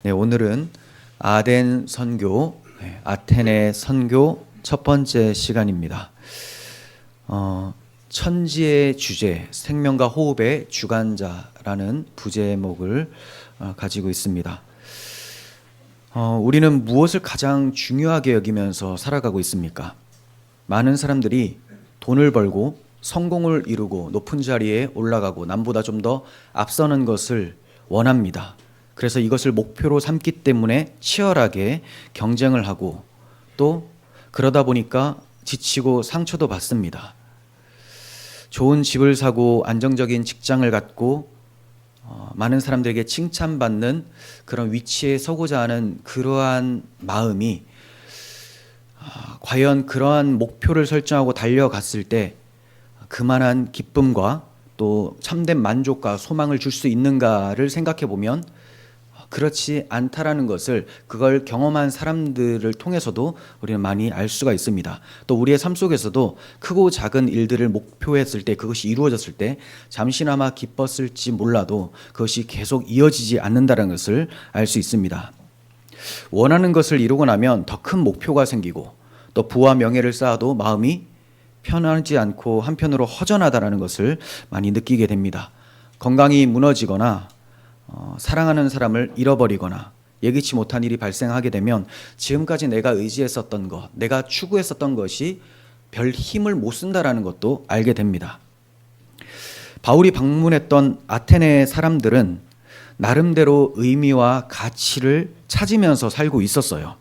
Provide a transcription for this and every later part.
네, 오늘은 아덴 선교, 아테네 선교 첫 번째 시간입니다. 천지의 주제, 생명과 호흡의 주관자라는 부제목을 가지고 있습니다. 우리는 무엇을 가장 중요하게 여기면서 살아가고 있습니까? 많은 사람들이 돈을 벌고 성공을 이루고 높은 자리에 올라가고 남보다 좀 더 앞서는 것을 원합니다. 그래서 이것을 목표로 삼기 때문에 치열하게 경쟁을 하고 또 그러다 보니까 지치고 상처도 받습니다. 좋은 집을 사고 안정적인 직장을 갖고 많은 사람들에게 칭찬받는 그런 위치에 서고자 하는 그러한 마음이 과연 그러한 목표를 설정하고 달려갔을 때 그만한 기쁨과 또 참된 만족과 소망을 줄 수 있는가를 생각해 보면 그렇지 않다라는 것을 그걸 경험한 사람들을 통해서도 우리는 많이 알 수가 있습니다. 또 우리의 삶 속에서도 크고 작은 일들을 목표했을 때 그것이 이루어졌을 때 잠시나마 기뻤을지 몰라도 그것이 계속 이어지지 않는다는 것을 알 수 있습니다. 원하는 것을 이루고 나면 더 큰 목표가 생기고 또 부와 명예를 쌓아도 마음이 편하지 않고 한편으로 허전하다는 것을 많이 느끼게 됩니다. 건강이 무너지거나 사랑하는 사람을 잃어버리거나 예기치 못한 일이 발생하게 되면 지금까지 내가 의지했었던 것, 내가 추구했었던 것이 별 힘을 못 쓴다라는 것도 알게 됩니다. 바울이 방문했던 아테네 사람들은 나름대로 의미와 가치를 찾으면서 살고 있었어요.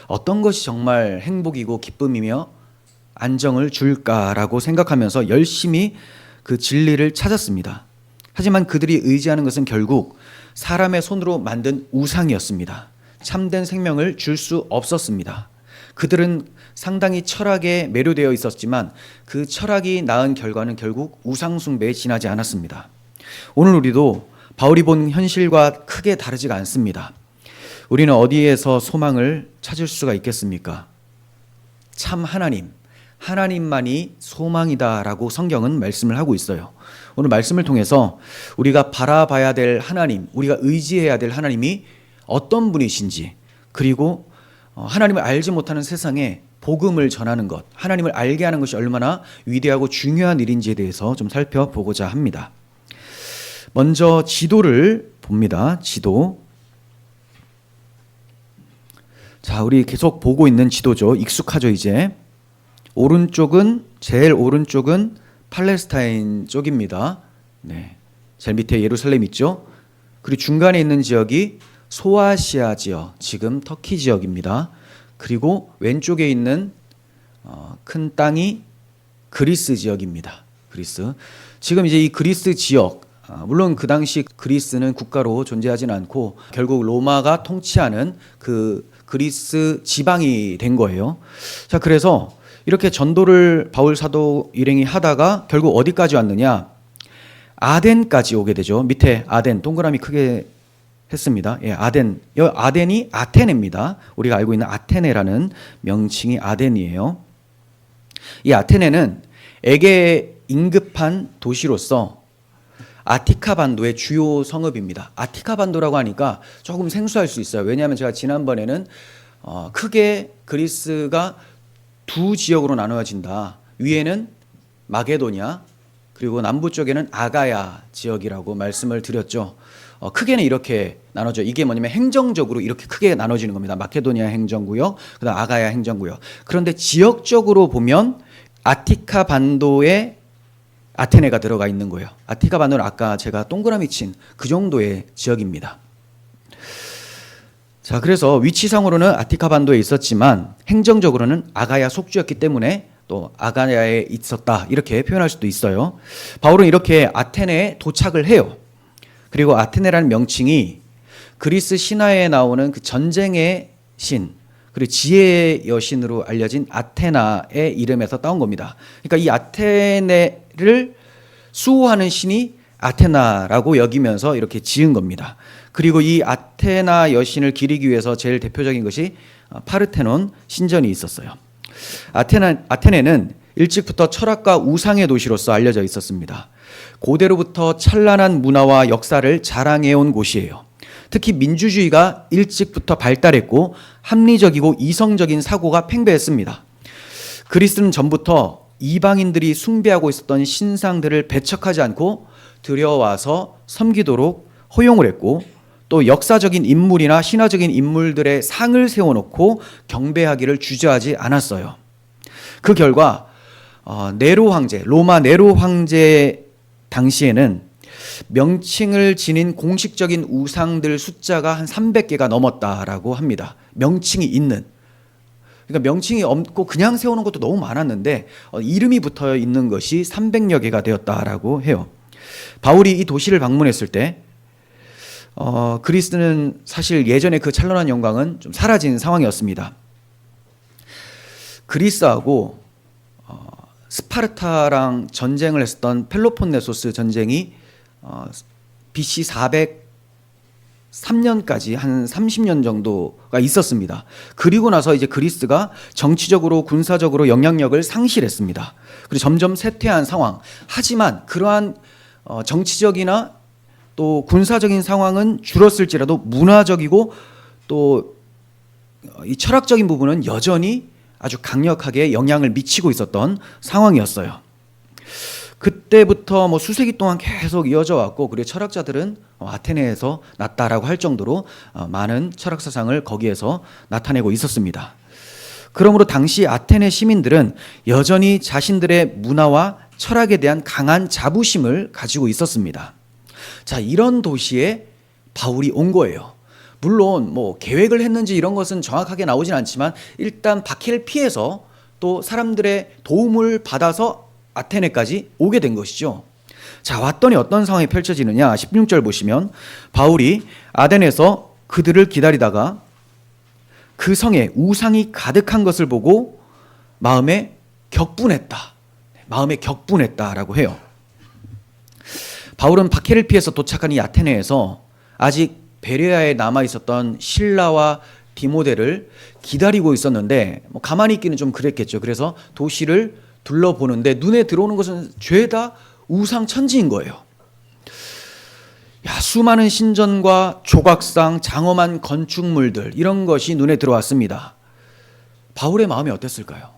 어떤 것이 정말 행복이고 기쁨이며 안정을 줄까라고 생각하면서 열심히 그 진리를 찾았습니다. 하지만 그들이 의지하는 것은 결국 사람의 손으로 만든 우상이었습니다. 참된 생명을 줄 수 없었습니다. 그들은 상당히 철학에 매료되어 있었지만 그 철학이 낳은 결과는 결국 우상 숭배에 지나지 않았습니다. 오늘 우리도 바울이 본 현실과 크게 다르지가 않습니다. 우리는 어디에서 소망을 찾을 수가 있겠습니까? 참 하나님만이 소망이다라고 성경은 말씀을 하고 있어요. 오늘 말씀을 통해서 우리가 바라봐야 될 하나님, 우리가 의지해야 될 하나님이 어떤 분이신지, 그리고 하나님을 알지 못하는 세상에 복음을 전하는 것, 하나님을 알게 하는 것이 얼마나 위대하고 중요한 일인지에 대해서 좀 살펴보고자 합니다. 먼저 지도를 봅니다. 지도. 자, 우리 계속 보고 있는 지도죠. 익숙하죠, 이제. 제일 오른쪽은 팔레스타인 쪽입니다. 네. 제일 밑에 예루살렘 있죠. 그리고 중간에 있는 지역이 소아시아 지역, 지금 터키 지역입니다. 그리고 왼쪽에 있는 큰 땅이 그리스 지역입니다. 그리스. 지금 이제 이 그리스 지역, 물론 그 당시 그리스는 국가로 존재하지는 않고 결국 로마가 통치하는 그 그리스 지방이 된 거예요. 자, 그래서 이렇게 전도를 바울 사도 일행이 하다가 결국 어디까지 왔느냐? 아덴까지 오게 되죠. 밑에 아덴 동그라미 크게 했습니다. 예, 아덴. 아덴이 아테네입니다. 우리가 알고 있는 아테네라는 명칭이 아덴이에요. 이 아테네는 에게 인급한 도시로서 아티카 반도의 주요 성읍입니다. 아티카 반도라고 하니까 조금 생소할 수 있어요. 왜냐하면 제가 지난번에는 크게 그리스가 두 지역으로 나누어진다. 위에는 마게도냐, 그리고 남부 쪽에는 아가야 지역이라고 말씀을 드렸죠. 크게는 이렇게 나눠져. 이게 뭐냐면 행정적으로 이렇게 크게 나눠지는 겁니다. 마케도니아 행정구역, 그다음 아가야 행정구역. 그런데 지역적으로 보면 아티카 반도에 아테네가 들어가 있는 거예요. 아티카 반도는 아까 제가 동그라미 친 그 정도의 지역입니다. 자, 그래서 위치상으로는 아티카 반도에 있었지만 행정적으로는 아가야 속주였기 때문에 또 아가야에 있었다 이렇게 표현할 수도 있어요. 바울은 이렇게 아테네에 도착을 해요. 그리고 아테네라는 명칭이 그리스 신화에 나오는 그 전쟁의 신 그리고 지혜의 여신으로 알려진 아테나의 이름에서 따온 겁니다. 그러니까 이 아테네를 수호하는 신이 아테나라고 여기면서 이렇게 지은 겁니다. 그리고 이 아테나 여신을 기리기 위해서 제일 대표적인 것이 파르테논 신전이 있었어요. 아테네는 일찍부터 철학과 우상의 도시로서 알려져 있었습니다. 고대로부터 찬란한 문화와 역사를 자랑해온 곳이에요. 특히 민주주의가 일찍부터 발달했고 합리적이고 이성적인 사고가 팽배했습니다. 그리스는 전부터 이방인들이 숭배하고 있었던 신상들을 배척하지 않고 들여와서 섬기도록 허용을 했고, 또 역사적인 인물이나 신화적인 인물들의 상을 세워놓고 경배하기를 주저하지 않았어요. 그 결과 네로 황제, 로마 네로 황제 당시에는 명칭을 지닌 공식적인 우상들 숫자가 한 300개가 넘었다라고 합니다. 명칭이 있는. 그러니까 명칭이 없고 그냥 세우는 것도 너무 많았는데 이름이 붙어 있는 것이 300여 개가 되었다라고 해요. 바울이 이 도시를 방문했을 때 그리스는 사실 예전에 그 찬란한 영광은 좀 사라진 상황이었습니다. 그리스하고 스파르타랑 전쟁을 했었던 펠로폰네소스 전쟁이 BC 403년까지 한 30년 정도가 있었습니다. 그리고 나서 이제 그리스가 정치적으로 군사적으로 영향력을 상실했습니다. 그리고 점점 쇠퇴한 상황. 하지만 그러한 정치적이나 또 군사적인 상황은 줄었을지라도 문화적이고 또 이 철학적인 부분은 여전히 아주 강력하게 영향을 미치고 있었던 상황이었어요. 그때부터 수세기 동안 계속 이어져 왔고, 그리고 철학자들은 아테네에서 났다라고 할 정도로 많은 철학 사상을 거기에서 나타내고 있었습니다. 그러므로 당시 아테네 시민들은 여전히 자신들의 문화와 철학에 대한 강한 자부심을 가지고 있었습니다. 자, 이런 도시에 바울이 온 거예요. 물론 계획을 했는지 이런 것은 정확하게 나오진 않지만 일단 박해를 피해서 또 사람들의 도움을 받아서 아테네까지 오게 된 것이죠. 자, 왔더니 어떤 상황이 펼쳐지느냐. 16절 보시면 바울이 아덴에서 그들을 기다리다가 그 성에 우상이 가득한 것을 보고 마음에 격분했다라고 해요. 바울은 박해를 피해서 도착한 이 아테네에서 아직 베레아에 남아 있었던 실라와 디모데를 기다리고 있었는데 가만히 있기는 좀 그랬겠죠. 그래서 도시를 둘러보는데 눈에 들어오는 것은 죄다 우상 천지인 거예요. 수많은 신전과 조각상, 장엄한 건축물들, 이런 것이 눈에 들어왔습니다. 바울의 마음이 어땠을까요?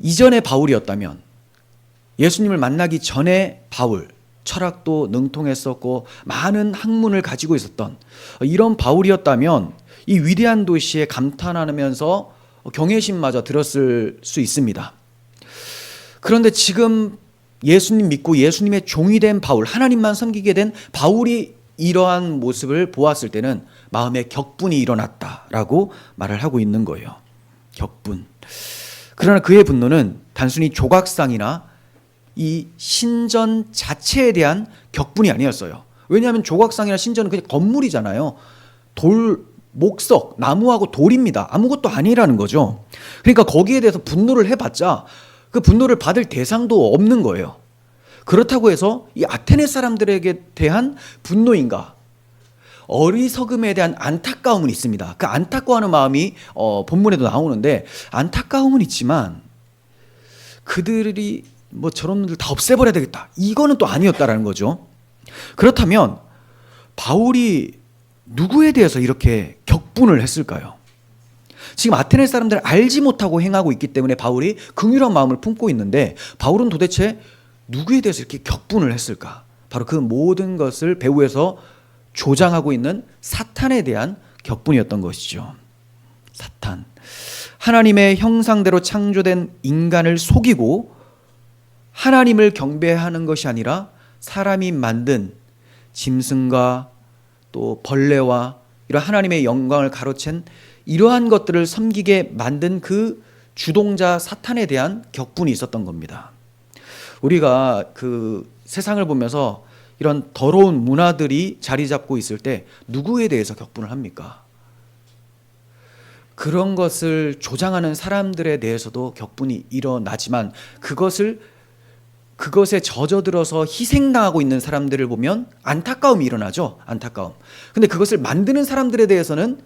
이전의 바울이었다면, 예수님을 만나기 전에 바울, 철학도 능통했었고 많은 학문을 가지고 있었던 이런 바울이었다면 이 위대한 도시에 감탄하면서 경외심마저 들었을 수 있습니다. 그런데 지금 예수님 믿고 예수님의 종이 된 바울, 하나님만 섬기게 된 바울이 이러한 모습을 보았을 때는 마음에 격분이 일어났다라고 말을 하고 있는 거예요. 격분. 그러나 그의 분노는 단순히 조각상이나 이 신전 자체에 대한 격분이 아니었어요. 왜냐하면 조각상이나 신전은 그냥 건물이잖아요. 돌, 목석, 나무하고 돌입니다. 아무것도 아니라는 거죠. 그러니까 거기에 대해서 분노를 해봤자 그 분노를 받을 대상도 없는 거예요. 그렇다고 해서 이 아테네 사람들에게 대한 분노인가? 어리석음에 대한 안타까움은 있습니다. 그 안타까워하는 마음이 본문에도 나오는데, 안타까움은 있지만 그들이 저런 분들 다 없애버려야 되겠다, 이거는 또 아니었다라는 거죠. 그렇다면 바울이 누구에 대해서 이렇게 격분을 했을까요? 지금 아테네 사람들은 알지 못하고 행하고 있기 때문에 바울이 긍휼한 마음을 품고 있는데, 바울은 도대체 누구에 대해서 이렇게 격분을 했을까? 바로 그 모든 것을 배후에서 조장하고 있는 사탄에 대한 격분이었던 것이죠. 사탄. 하나님의 형상대로 창조된 인간을 속이고 하나님을 경배하는 것이 아니라 사람이 만든 짐승과 또 벌레와 이런 하나님의 영광을 가로챈 이러한 것들을 섬기게 만든 그 주동자 사탄에 대한 격분이 있었던 겁니다. 우리가 그 세상을 보면서 이런 더러운 문화들이 자리 잡고 있을 때 누구에 대해서 격분을 합니까? 그런 것을 조장하는 사람들에 대해서도 격분이 일어나지만 그것에 젖어들어서 희생당하고 있는 사람들을 보면 안타까움이 일어나죠. 안타까움. 근데 그것을 만드는 사람들에 대해서는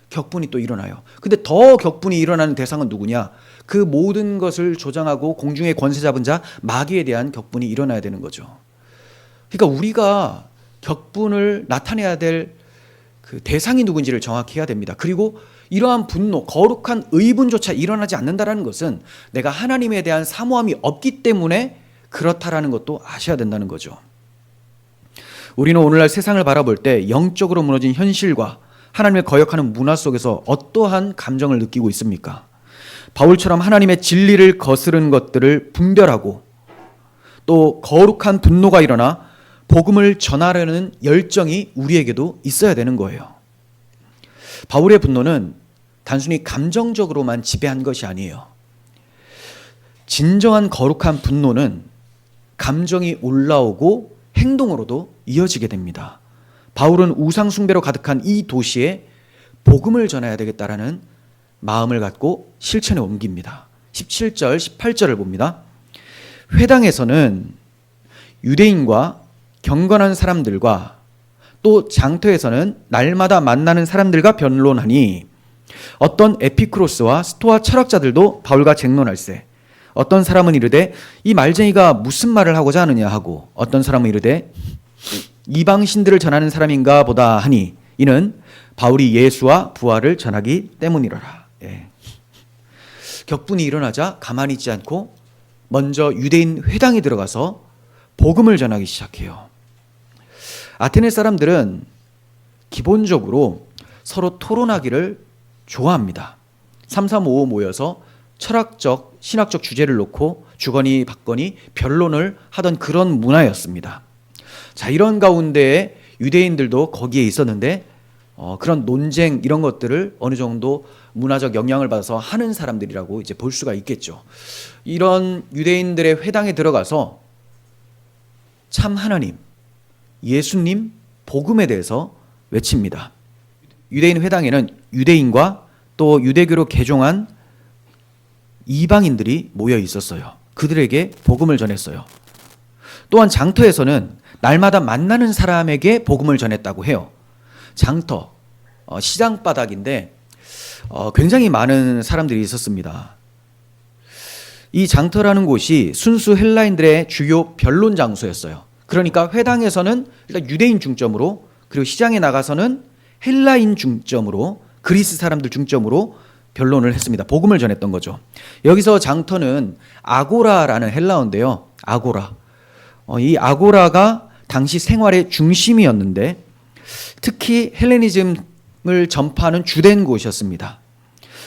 격분이 또 일어나요. 근데 더 격분이 일어나는 대상은 누구냐? 그 모든 것을 조장하고 공중의 권세 잡은 자 마귀에 대한 격분이 일어나야 되는 거죠. 그러니까 우리가 격분을 나타내야 될 그 대상이 누군지를 정확히 해야 됩니다. 그리고 이러한 분노, 거룩한 의분조차 일어나지 않는다라는 것은 내가 하나님에 대한 사모함이 없기 때문에 그렇다라는 것도 아셔야 된다는 거죠. 우리는 오늘날 세상을 바라볼 때 영적으로 무너진 현실과 하나님을 거역하는 문화 속에서 어떠한 감정을 느끼고 있습니까? 바울처럼 하나님의 진리를 거스른 것들을 분별하고 또 거룩한 분노가 일어나 복음을 전하려는 열정이 우리에게도 있어야 되는 거예요. 바울의 분노는 단순히 감정적으로만 지배한 것이 아니에요. 진정한 거룩한 분노는 감정이 올라오고 행동으로도 이어지게 됩니다. 바울은 우상숭배로 가득한 이 도시에 복음을 전해야 되겠다라는 마음을 갖고 실천에 옮깁니다. 17절, 18절을 봅니다. 회당에서는 유대인과 경건한 사람들과 또 장터에서는 날마다 만나는 사람들과 변론하니 어떤 에피크로스와 스토아 철학자들도 바울과 쟁론할세. 어떤 사람은 이르되 이 말쟁이가 무슨 말을 하고자 하느냐 하고 어떤 사람은 이르되 이방 신들을 전하는 사람인가 보다 하니 이는 바울이 예수와 부활을 전하기 때문이로라. 예. 격분이 일어나자 가만히 있지 않고 먼저 유대인 회당에 들어가서 복음을 전하기 시작해요. 아테네 사람들은 기본적으로 서로 토론하기를 좋아합니다. 335 모여서 철학적, 신학적 주제를 놓고 주거니 받거니 변론을 하던 그런 문화였습니다. 자, 이런 가운데에 유대인들도 거기에 있었는데 그런 논쟁 이런 것들을 어느 정도 문화적 영향을 받아서 하는 사람들이라고 이제 볼 수가 있겠죠. 이런 유대인들의 회당에 들어가서 참 하나님, 예수님, 복음에 대해서 외칩니다. 유대인 회당에는 유대인과 또 유대교로 개종한 이방인들이 모여 있었어요. 그들에게 복음을 전했어요. 또한 장터에서는 날마다 만나는 사람에게 복음을 전했다고 해요. 장터, 시장 바닥인데 굉장히 많은 사람들이 있었습니다. 이 장터라는 곳이 순수 헬라인들의 주요 변론 장소였어요. 그러니까 회당에서는 일단 유대인 중점으로, 그리고 시장에 나가서는 헬라인 중점으로, 그리스 사람들 중점으로 변론을 했습니다. 복음을 전했던 거죠. 여기서 장터는 아고라라는 헬라어인데요. 아고라. 이 아고라가 당시 생활의 중심이었는데 특히 헬레니즘을 전파하는 주된 곳이었습니다.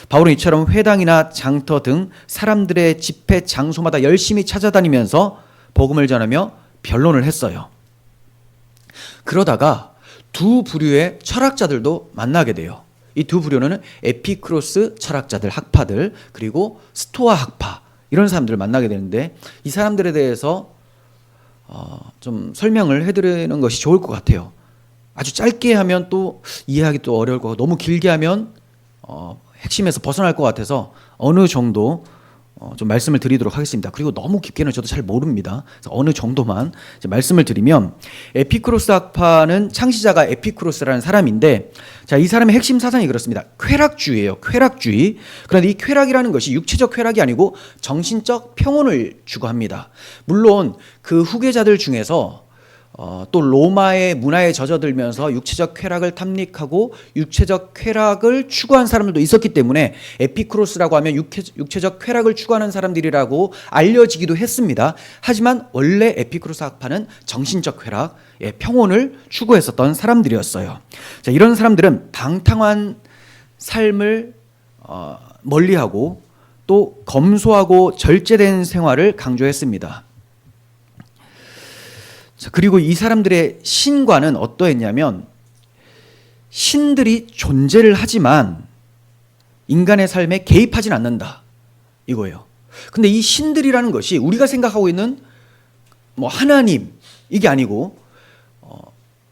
바울은 이처럼 회당이나 장터 등 사람들의 집회 장소마다 열심히 찾아다니면서 복음을 전하며 변론을 했어요. 그러다가 두 부류의 철학자들도 만나게 돼요. 이 두 부류는 에피크로스 철학자들, 학파들, 그리고 스토아 학파, 이런 사람들을 만나게 되는데 이 사람들에 대해서 좀 설명을 해드리는 것이 좋을 것 같아요. 아주 짧게 하면 또 이해하기 또 어려울 것 같고 너무 길게 하면 핵심에서 벗어날 것 같아서 어느 정도 좀 말씀을 드리도록 하겠습니다. 그리고 너무 깊게는 저도 잘 모릅니다. 그래서 어느 정도만 이제 말씀을 드리면, 에피크로스 학파는 창시자가 에피크로스라는 사람인데, 자, 이 사람의 핵심 사상이 그렇습니다. 쾌락주의예요. 쾌락주의. 그런데 이 쾌락이라는 것이 육체적 쾌락이 아니고 정신적 평온을 추구합니다. 물론 그 후계자들 중에서 또 로마의 문화에 젖어들면서 육체적 쾌락을 탐닉하고 육체적 쾌락을 추구한 사람들도 있었기 때문에 에피크로스라고 하면 육체적 쾌락을 추구하는 사람들이라고 알려지기도 했습니다. 하지만 원래 에피크로스 학파는 정신적 쾌락, 평온을 추구했었던 사람들이었어요. 자, 이런 사람들은 방탕한 삶을 멀리하고 또 검소하고 절제된 생활을 강조했습니다. 자, 그리고 이 사람들의 신과는 어떠했냐면 신들이 존재를 하지만 인간의 삶에 개입하진 않는다, 이거예요. 근데 이 신들이라는 것이 우리가 생각하고 있는 뭐 하나님, 이게 아니고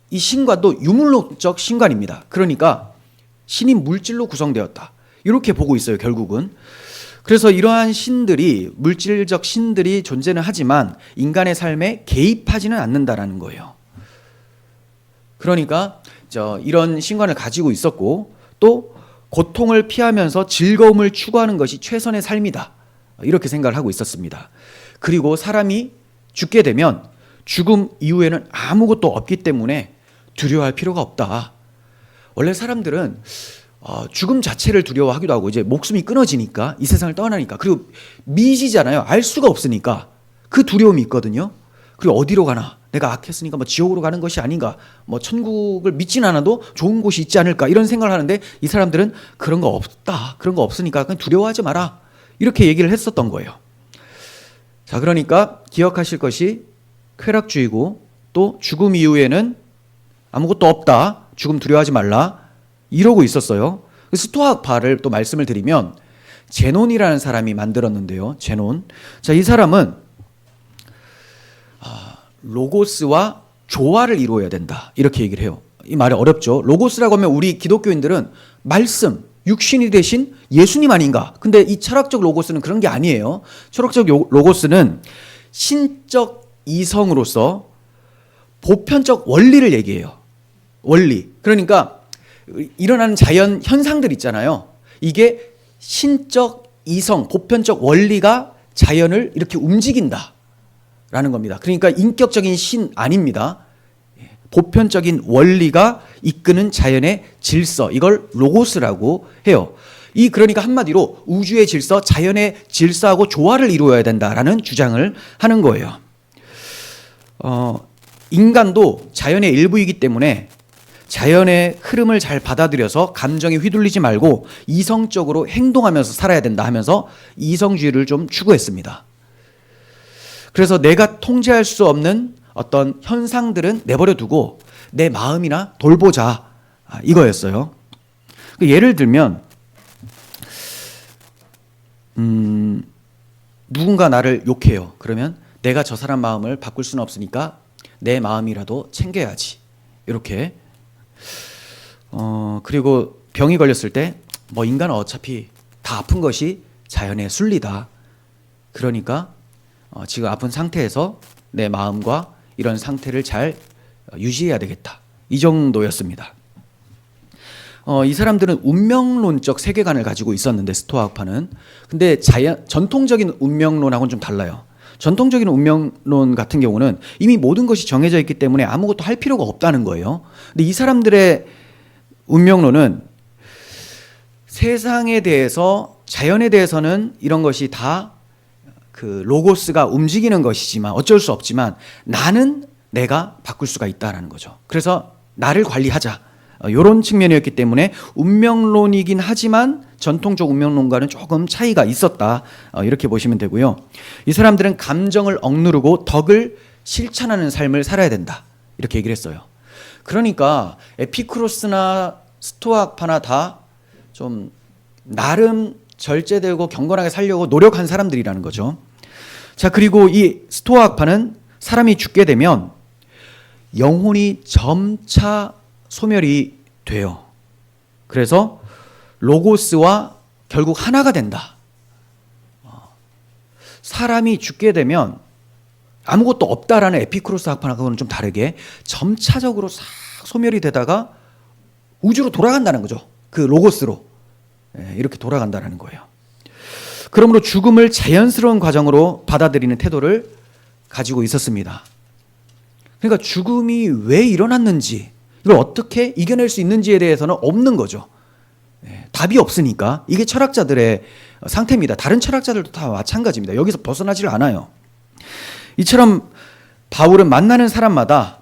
이 신관도 유물론적 신관입니다. 그러니까 신이 물질로 구성되었다, 이렇게 보고 있어요, 결국은. 그래서 이러한 신들이, 물질적 신들이 존재는 하지만 인간의 삶에 개입하지는 않는다라는 거예요. 그러니까 이런 신관을 가지고 있었고 또 고통을 피하면서 즐거움을 추구하는 것이 최선의 삶이다, 이렇게 생각을 하고 있었습니다. 그리고 사람이 죽게 되면 죽음 이후에는 아무것도 없기 때문에 두려워할 필요가 없다. 원래 사람들은 죽음 자체를 두려워하기도 하고, 이제 목숨이 끊어지니까, 이 세상을 떠나니까, 그리고 미지잖아요. 알 수가 없으니까 그 두려움이 있거든요. 그리고 어디로 가나, 내가 악했으니까 뭐 지옥으로 가는 것이 아닌가, 뭐 천국을 믿진 않아도 좋은 곳이 있지 않을까, 이런 생각을 하는데, 이 사람들은 그런 거 없다, 그런 거 없으니까 그냥 두려워하지 마라, 이렇게 얘기를 했었던 거예요. 자, 그러니까 기억하실 것이 쾌락주의고, 또 죽음 이후에는 아무것도 없다, 죽음 두려워하지 말라, 이러고 있었어요. 스토아파를 또 말씀을 드리면, 제논이라는 사람이 만들었는데요. 제논. 자, 이 사람은 로고스와 조화를 이루어야 된다, 이렇게 얘기를 해요. 이 말이 어렵죠. 로고스라고 하면 우리 기독교인들은 말씀, 육신이 되신 예수님 아닌가. 근데 이 철학적 로고스는 그런 게 아니에요. 철학적 로고스는 신적 이성으로서 보편적 원리를 얘기해요. 원리. 그러니까 일어나는 자연 현상들 있잖아요. 이게 신적 이성, 보편적 원리가 자연을 이렇게 움직인다 라는 겁니다. 그러니까 인격적인 신 아닙니다. 보편적인 원리가 이끄는 자연의 질서, 이걸 로고스라고 해요. 그러니까 한마디로 우주의 질서, 자연의 질서하고 조화를 이루어야 된다라는 주장을 하는 거예요. 인간도 자연의 일부이기 때문에 자연의 흐름을 잘 받아들여서 감정에 휘둘리지 말고 이성적으로 행동하면서 살아야 된다 하면서 이성주의를 좀 추구했습니다. 그래서 내가 통제할 수 없는 어떤 현상들은 내버려 두고 내 마음이나 돌보자, 이거였어요. 예를 들면 누군가 나를 욕해요. 그러면 내가 저 사람 마음을 바꿀 수는 없으니까 내 마음이라도 챙겨야지, 이렇게. 그리고 병이 걸렸을 때 뭐 인간은 어차피 다 아픈 것이 자연의 순리다, 그러니까 지금 아픈 상태에서 내 마음과 이런 상태를 잘 유지해야 되겠다, 이 정도였습니다. 이 사람들은 운명론적 세계관을 가지고 있었는데, 스토아파는. 근데 전통적인 운명론하고는 좀 달라요. 전통적인 운명론 같은 경우는 이미 모든 것이 정해져 있기 때문에 아무것도 할 필요가 없다는 거예요. 근데 이 사람들의 운명론은 세상에 대해서, 자연에 대해서는 이런 것이 다 그 로고스가 움직이는 것이지만, 어쩔 수 없지만 나는 내가 바꿀 수가 있다라는 거죠. 그래서 나를 관리하자, 이런 측면이었기 때문에 운명론이긴 하지만 전통적 운명론과는 조금 차이가 있었다, 이렇게 보시면 되고요. 이 사람들은 감정을 억누르고 덕을 실천하는 삶을 살아야 된다, 이렇게 얘기를 했어요. 그러니까 에피쿠로스나 스토아파나 다 좀 나름 절제되고 경건하게 살려고 노력한 사람들이라는 거죠. 자, 그리고 이 스토아파는 사람이 죽게 되면 영혼이 점차 소멸이 돼요. 그래서 로고스와 결국 하나가 된다. 사람이 죽게 되면 아무것도 없다라는 에피쿠로스 학파하고는 좀 다르게 점차적으로 싹 소멸이 되다가 우주로 돌아간다는 거죠. 그 로고스로 이렇게 돌아간다는 거예요. 그러므로 죽음을 자연스러운 과정으로 받아들이는 태도를 가지고 있었습니다. 그러니까 죽음이 왜 일어났는지, 이걸 어떻게 이겨낼 수 있는지에 대해서는 없는 거죠. 답이 없으니까. 이게 철학자들의 상태입니다. 다른 철학자들도 다 마찬가지입니다. 여기서 벗어나질 않아요. 이처럼 바울은 만나는 사람마다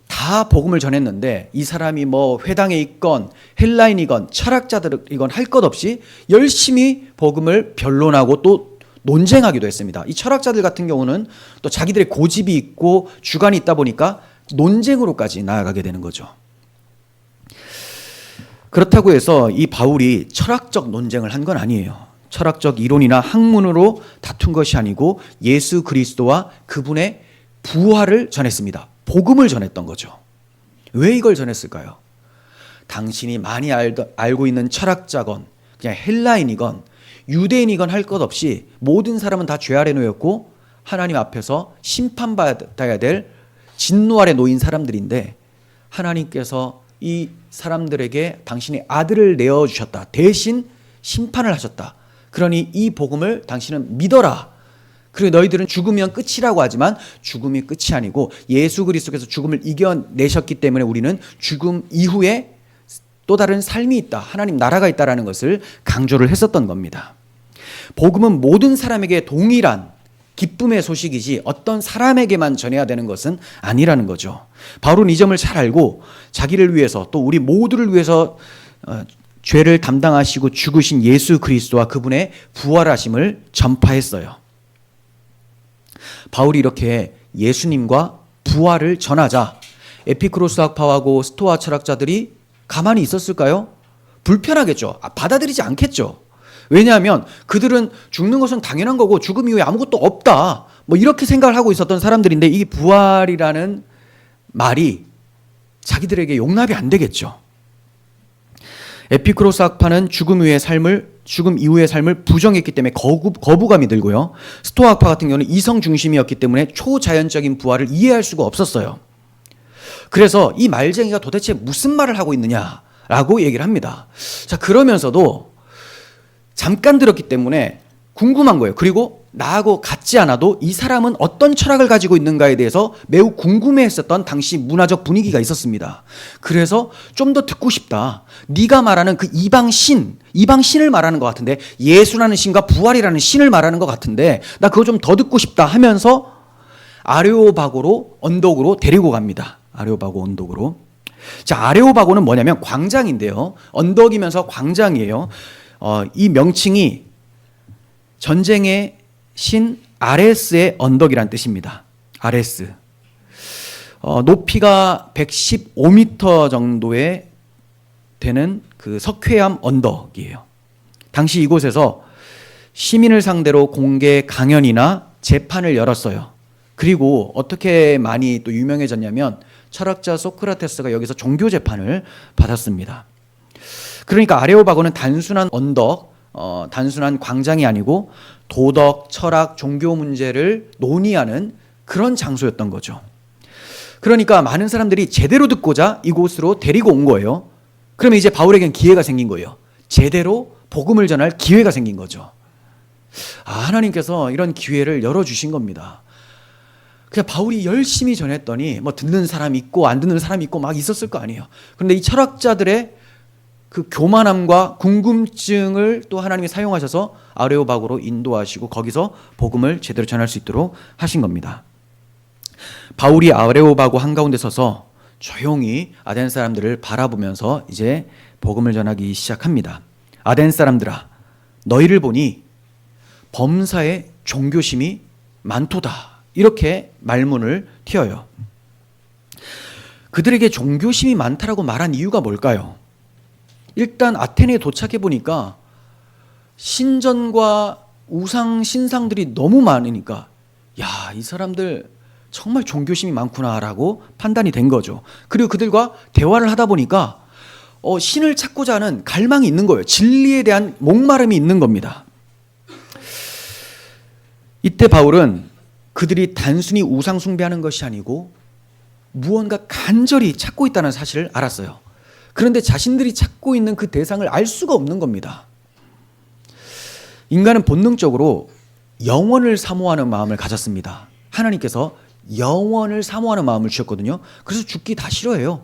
다 복음을 전했는데, 이 사람이 뭐 회당에 있건 헬라인이건 철학자들이건 할 것 없이 열심히 복음을 변론하고 또 논쟁하기도 했습니다. 이 철학자들 같은 경우는 또 자기들의 고집이 있고 주관이 있다 보니까 논쟁으로까지 나아가게 되는 거죠. 그렇다고 해서 이 바울이 철학적 논쟁을 한 건 아니에요. 철학적 이론이나 학문으로 다툰 것이 아니고 예수 그리스도와 그분의 부활을 전했습니다. 복음을 전했던 거죠. 왜 이걸 전했을까요? 당신이 많이 알고 있는 철학자건 그냥 헬라인이건 유대인이건 할 것 없이 모든 사람은 다 죄 아래 놓였고 하나님 앞에서 심판받아야 될 진노 아래 놓인 사람들인데, 하나님께서 이 사람들에게 당신의 아들을 내어주셨다. 대신 심판을 하셨다. 그러니 이 복음을 당신은 믿어라. 그리고 너희들은 죽으면 끝이라고 하지만 죽음이 끝이 아니고 예수 그리스도께서 죽음을 이겨내셨기 때문에 우리는 죽음 이후에 또 다른 삶이 있다. 하나님 나라가 있다라는 것을 강조를 했었던 겁니다. 복음은 모든 사람에게 동일한 기쁨의 소식이지 어떤 사람에게만 전해야 되는 것은 아니라는 거죠. 바울은 이 점을 잘 알고 자기를 위해서 또 우리 모두를 위해서 죄를 담당하시고 죽으신 예수 그리스도와 그분의 부활하심을 전파했어요. 바울이 이렇게 예수님과 부활을 전하자 에피쿠로스 학파하고 스토아 철학자들이 가만히 있었을까요? 불편하겠죠. 받아들이지 않겠죠. 왜냐하면 그들은 죽는 것은 당연한 거고 죽음 이후에 아무것도 없다. 뭐 이렇게 생각을 하고 있었던 사람들인데 이 부활이라는 말이 자기들에게 용납이 안 되겠죠. 에피쿠로스 학파는 죽음 이후의 삶을 부정했기 때문에 거부감이 들고요. 스토아 학파 같은 경우는 이성 중심이었기 때문에 초자연적인 부활을 이해할 수가 없었어요. 그래서 이 말쟁이가 도대체 무슨 말을 하고 있느냐라고 얘기를 합니다. 자, 그러면서도 잠깐 들었기 때문에 궁금한 거예요. 그리고 나하고 같지 않아도 이 사람은 어떤 철학을 가지고 있는가에 대해서 매우 궁금해했었던 당시 문화적 분위기가 있었습니다. 그래서 좀 더 듣고 싶다. 네가 말하는 그 이방 신을 말하는 것 같은데, 예수라는 신과 부활이라는 신을 말하는 것 같은데 나 그거 좀 더 듣고 싶다 하면서 아레오바고로 언덕으로 데리고 갑니다. 아레오바고 언덕으로. 자, 아레오바고는 뭐냐면 광장인데요. 언덕이면서 광장이에요. 이 명칭이 전쟁의 신 아레스의 언덕이란 뜻입니다. 아레스. 높이가 115m 정도의 되는 그 석회암 언덕이에요. 당시 이곳에서 시민을 상대로 공개 강연이나 재판을 열었어요. 그리고 어떻게 많이 또 유명해졌냐면 철학자 소크라테스가 여기서 종교 재판을 받았습니다. 그러니까 아레오바고는 단순한 언덕, 단순한 광장이 아니고 도덕, 철학, 종교 문제를 논의하는 그런 장소였던 거죠. 그러니까 많은 사람들이 제대로 듣고자 이곳으로 데리고 온 거예요. 그러면 이제 바울에겐 기회가 생긴 거예요. 제대로 복음을 전할 기회가 생긴 거죠. 하나님께서 이런 기회를 열어주신 겁니다. 그냥 바울이 열심히 전했더니 뭐 듣는 사람 있고 안 듣는 사람 있고 막 있었을 거 아니에요. 그런데 이 철학자들의 그 교만함과 궁금증을 또 하나님이 사용하셔서 아레오바고로 인도하시고 거기서 복음을 제대로 전할 수 있도록 하신 겁니다. 바울이 아레오바고 한가운데 서서 조용히 아덴 사람들을 바라보면서 이제 복음을 전하기 시작합니다. 아덴 사람들아, 너희를 보니 범사에 종교심이 많도다. 이렇게 말문을 틔어요. 그들에게 종교심이 많다라고 말한 이유가 뭘까요? 일단 아테네에 도착해 보니까 신전과 우상 신상들이 너무 많으니까 이 사람들 정말 종교심이 많구나라고 판단이 된 거죠. 그리고 그들과 대화를 하다 보니까 신을 찾고자 하는 갈망이 있는 거예요. 진리에 대한 목마름이 있는 겁니다. 이때 바울은 그들이 단순히 우상 숭배하는 것이 아니고 무언가 간절히 찾고 있다는 사실을 알았어요. 그런데 자신들이 찾고 있는 그 대상을 알 수가 없는 겁니다. 인간은 본능적으로 영원을 사모하는 마음을 가졌습니다. 하나님께서 영원을 사모하는 마음을 주셨거든요. 그래서 죽기 다 싫어해요.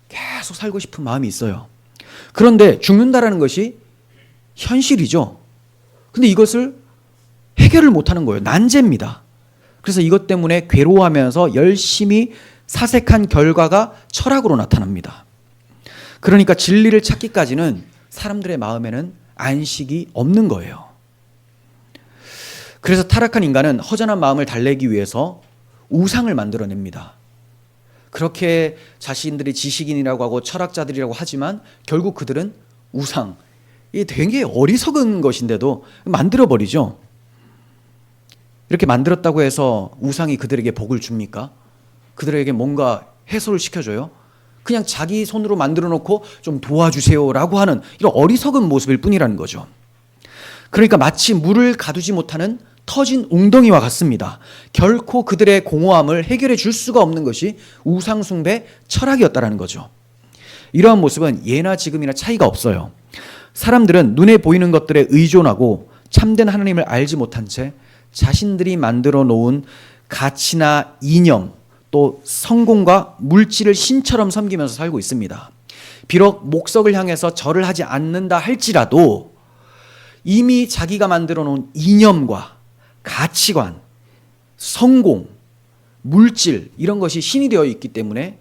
계속 살고 싶은 마음이 있어요. 그런데 죽는다라는 것이 현실이죠. 근데 이것을 해결을 못하는 거예요. 난제입니다. 그래서 이것 때문에 괴로워하면서 열심히 사색한 결과가 철학으로 나타납니다. 그러니까 진리를 찾기까지는 사람들의 마음에는 안식이 없는 거예요. 그래서 타락한 인간은 허전한 마음을 달래기 위해서 우상을 만들어냅니다. 그렇게 자신들이 지식인이라고 하고 철학자들이라고 하지만 결국 그들은 우상, 이게 되게 어리석은 것인데도 만들어버리죠. 이렇게 만들었다고 해서 우상이 그들에게 복을 줍니까? 그들에게 뭔가 해소를 시켜줘요? 그냥 자기 손으로 만들어 놓고 좀 도와주세요라고 하는 이런 어리석은 모습일 뿐이라는 거죠. 그러니까 마치 물을 가두지 못하는 터진 웅덩이와 같습니다. 결코 그들의 공허함을 해결해 줄 수가 없는 것이 우상숭배 철학이었다라는 거죠. 이러한 모습은 예나 지금이나 차이가 없어요. 사람들은 눈에 보이는 것들에 의존하고 참된 하나님을 알지 못한 채 자신들이 만들어 놓은 가치나 이념, 또 성공과 물질을 신처럼 섬기면서 살고 있습니다. 비록 목석을 향해서 절을 하지 않는다 할지라도 이미 자기가 만들어 놓은 이념과 가치관, 성공, 물질 이런 것이 신이 되어 있기 때문에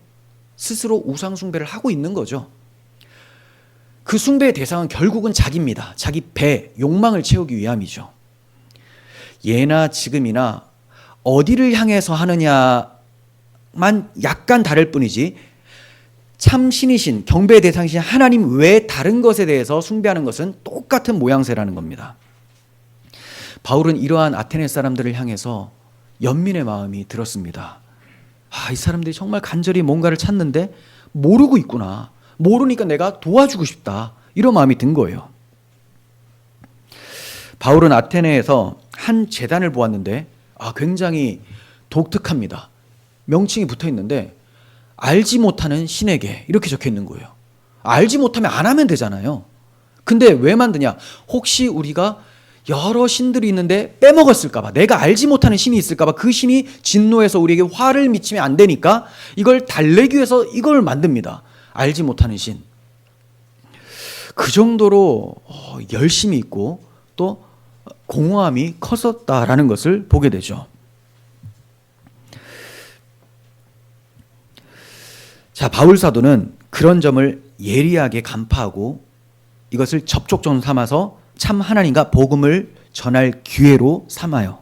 스스로 우상 숭배를 하고 있는 거죠. 그 숭배의 대상은 결국은 자기입니다. 자기 배, 욕망을 채우기 위함이죠. 예나 지금이나 어디를 향해서 하느냐만 약간 다를 뿐이지 참 신이신, 경배의 대상이신 하나님 외에 다른 것에 대해서 숭배하는 것은 똑같은 모양새라는 겁니다. 바울은 이러한 아테네 사람들을 향해서 연민의 마음이 들었습니다. 이 사람들이 정말 간절히 뭔가를 찾는데 모르고 있구나. 모르니까 내가 도와주고 싶다. 이런 마음이 든 거예요. 바울은 아테네에서 한 제단을 보았는데 굉장히 독특합니다. 명칭이 붙어 있는데 알지 못하는 신에게 이렇게 적혀 있는 거예요. 알지 못하면 안 하면 되잖아요. 근데 왜 만드냐? 혹시 우리가 여러 신들이 있는데 빼먹었을까 봐, 내가 알지 못하는 신이 있을까 봐 그 신이 진노해서 우리에게 화를 미치면 안 되니까 이걸 달래기 위해서 이걸 만듭니다. 알지 못하는 신. 그 정도로 열심이 있고 또 공허함이 컸었다라는 것을 보게 되죠. 자, 바울 사도는 그런 점을 예리하게 간파하고 이것을 접촉점 삼아서 참 하나님과 복음을 전할 기회로 삼아요.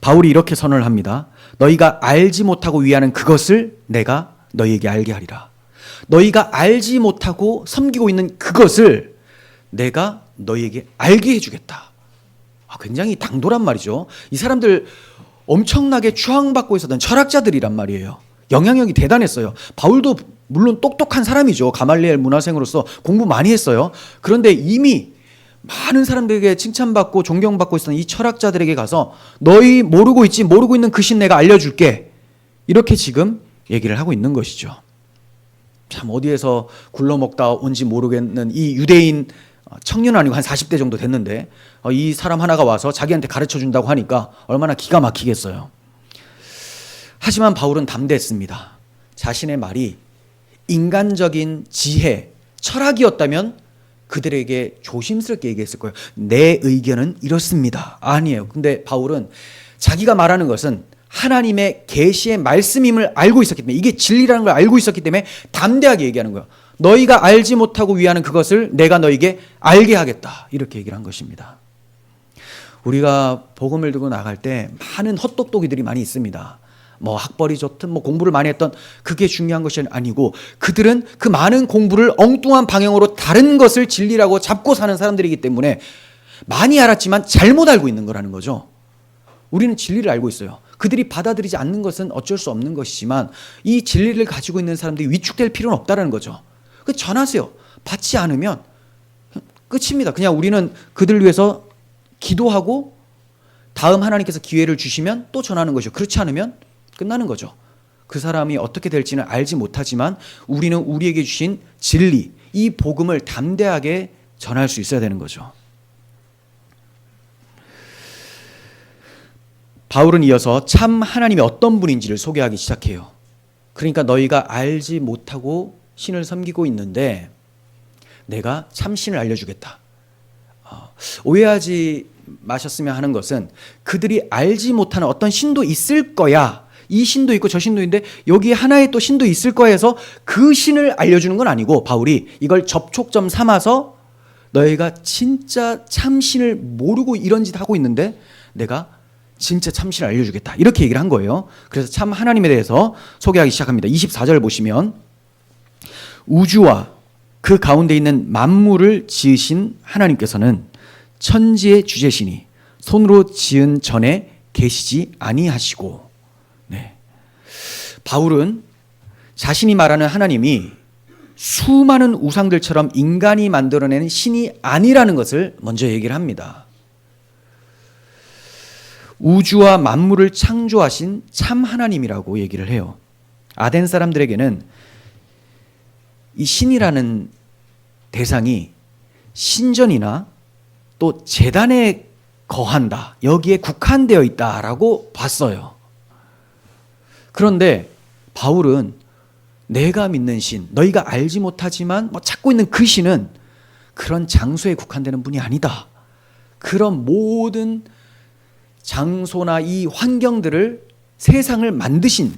바울이 이렇게 선언을 합니다. 너희가 알지 못하고 위하는 그것을 내가 너희에게 알게 하리라. 너희가 알지 못하고 섬기고 있는 그것을 내가 너희에게 알게 해주겠다. 굉장히 당돌한 말이죠. 이 사람들 엄청나게 추앙받고 있었던 철학자들이란 말이에요. 영향력이 대단했어요. 바울도 물론 똑똑한 사람이죠. 가말리엘 문화생으로서 공부 많이 했어요. 그런데 이미 많은 사람들에게 칭찬받고 존경받고 있었던 이 철학자들에게 가서 너희 모르고 있지, 모르고 있는 그 신 내가 알려줄게. 이렇게 지금 얘기를 하고 있는 것이죠. 참 어디에서 굴러먹다 온지 모르겠는 이 유대인 청년 아니고 한 40대 정도 됐는데 이 사람 하나가 와서 자기한테 가르쳐준다고 하니까 얼마나 기가 막히겠어요. 하지만 바울은 담대했습니다. 자신의 말이 인간적인 지혜, 철학이었다면 그들에게 조심스럽게 얘기했을 거예요. 내 의견은 이렇습니다. 아니에요. 근데 바울은 자기가 말하는 것은 하나님의 계시의 말씀임을 알고 있었기 때문에, 이게 진리라는 걸 알고 있었기 때문에 담대하게 얘기하는 거예요. 너희가 알지 못하고 위하는 그것을 내가 너희에게 알게 하겠다. 이렇게 얘기를 한 것입니다. 우리가 복음을 들고 나갈 때 많은 헛똑똑이들이 많이 있습니다. 학벌이 좋든 공부를 많이 했던, 그게 중요한 것이 아니고 그들은 그 많은 공부를 엉뚱한 방향으로 다른 것을 진리라고 잡고 사는 사람들이기 때문에 많이 알았지만 잘못 알고 있는 거라는 거죠. 우리는 진리를 알고 있어요. 그들이 받아들이지 않는 것은 어쩔 수 없는 것이지만 이 진리를 가지고 있는 사람들이 위축될 필요는 없다는 거죠. 전하세요. 받지 않으면 끝입니다. 그냥 우리는 그들 위해서 기도하고 다음 하나님께서 기회를 주시면 또 전하는 것이죠. 그렇지 않으면 끝나는 거죠. 그 사람이 어떻게 될지는 알지 못하지만 우리는 우리에게 주신 진리, 이 복음을 담대하게 전할 수 있어야 되는 거죠. 바울은 이어서 참 하나님이 어떤 분인지를 소개하기 시작해요. 그러니까 너희가 알지 못하고 신을 섬기고 있는데 내가 참 신을 알려주겠다. 오해하지 마셨으면 하는 것은 그들이 알지 못하는 어떤 신도 있을 거야. 이 신도 있고 저 신도 있는데 여기 하나의 또 신도 있을 거야 해서 그 신을 알려주는 건 아니고, 바울이 이걸 접촉점 삼아서 너희가 진짜 참신을 모르고 이런 짓 하고 있는데 내가 진짜 참신을 알려주겠다. 이렇게 얘기를 한 거예요. 그래서 참 하나님에 대해서 소개하기 시작합니다. 24절 보시면 우주와 그 가운데 있는 만물을 지으신 하나님께서는 천지의 주제시니 손으로 지은 전에 계시지 아니하시고. 네. 바울은 자신이 말하는 하나님이 수많은 우상들처럼 인간이 만들어내는 신이 아니라는 것을 먼저 얘기를 합니다. 우주와 만물을 창조하신 참 하나님이라고 얘기를 해요. 아덴 사람들에게는 이 신이라는 대상이 신전이나 또 제단에 거한다, 여기에 국한되어 있다라고 봤어요. 그런데 바울은 내가 믿는 신, 너희가 알지 못하지만 뭐 찾고 있는 그 신은 그런 장소에 국한되는 분이 아니다. 그런 모든 장소나 이 환경들을, 세상을 만드신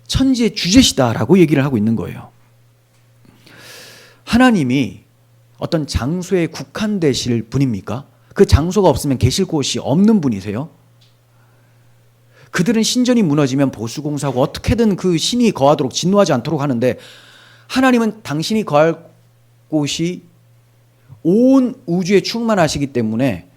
천지의 주제시다라고 얘기를 하고 있는 거예요. 하나님이 어떤 장소에 국한되실 분입니까? 그 장소가 없으면 계실 곳이 없는 분이세요? 그들은 신전이 무너지면 보수공사하고 어떻게든 그 신이 거하도록 진노하지 않도록 하는데, 하나님은 당신이 거할 곳이 온 우주에 충만하시기 때문에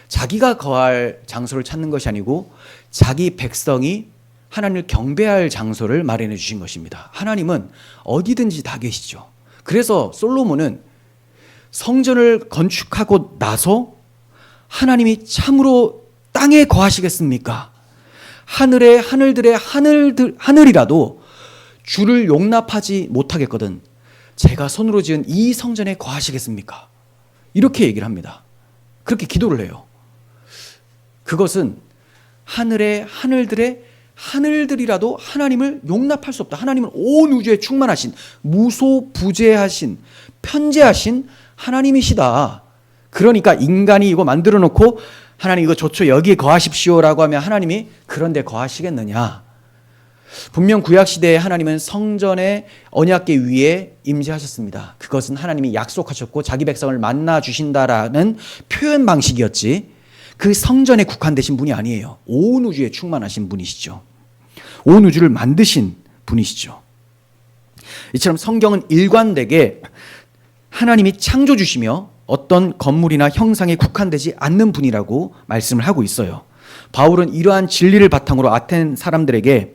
자기가 거할 장소를 찾는 것이 아니고 자기 백성이 하나님을 경배할 장소를 마련해 주신 것입니다. 하나님은 어디든지 다 계시죠. 그래서 솔로몬은 성전을 건축하고 나서 하나님이 참으로 땅에 거하시겠습니까? 하늘이라도 주를 용납하지 못하겠거든 제가 손으로 지은 이 성전에 거하시겠습니까? 이렇게 얘기를 합니다. 그렇게 기도를 해요. 그것은 하늘들이라도 하나님을 용납할 수 없다. 하나님은 온 우주에 충만하신, 무소부재하신, 편재하신 하나님이시다. 그러니까 인간이 이거 만들어 놓고 하나님 이거 좋죠, 여기에 거하십시오라고 하면 하나님이 그런데 거하시겠느냐? 분명 구약시대에 하나님은 성전의 언약궤 위에 임재하셨습니다. 그것은 하나님이 약속하셨고 자기 백성을 만나 주신다라는 표현 방식이었지, 그 성전에 국한되신 분이 아니에요. 온 우주에 충만하신 분이시죠. 온 우주를 만드신 분이시죠. 이처럼 성경은 일관되게 하나님이 창조주시며 어떤 건물이나 형상에 국한되지 않는 분이라고 말씀을 하고 있어요. 바울은 이러한 진리를 바탕으로 아텐 사람들에게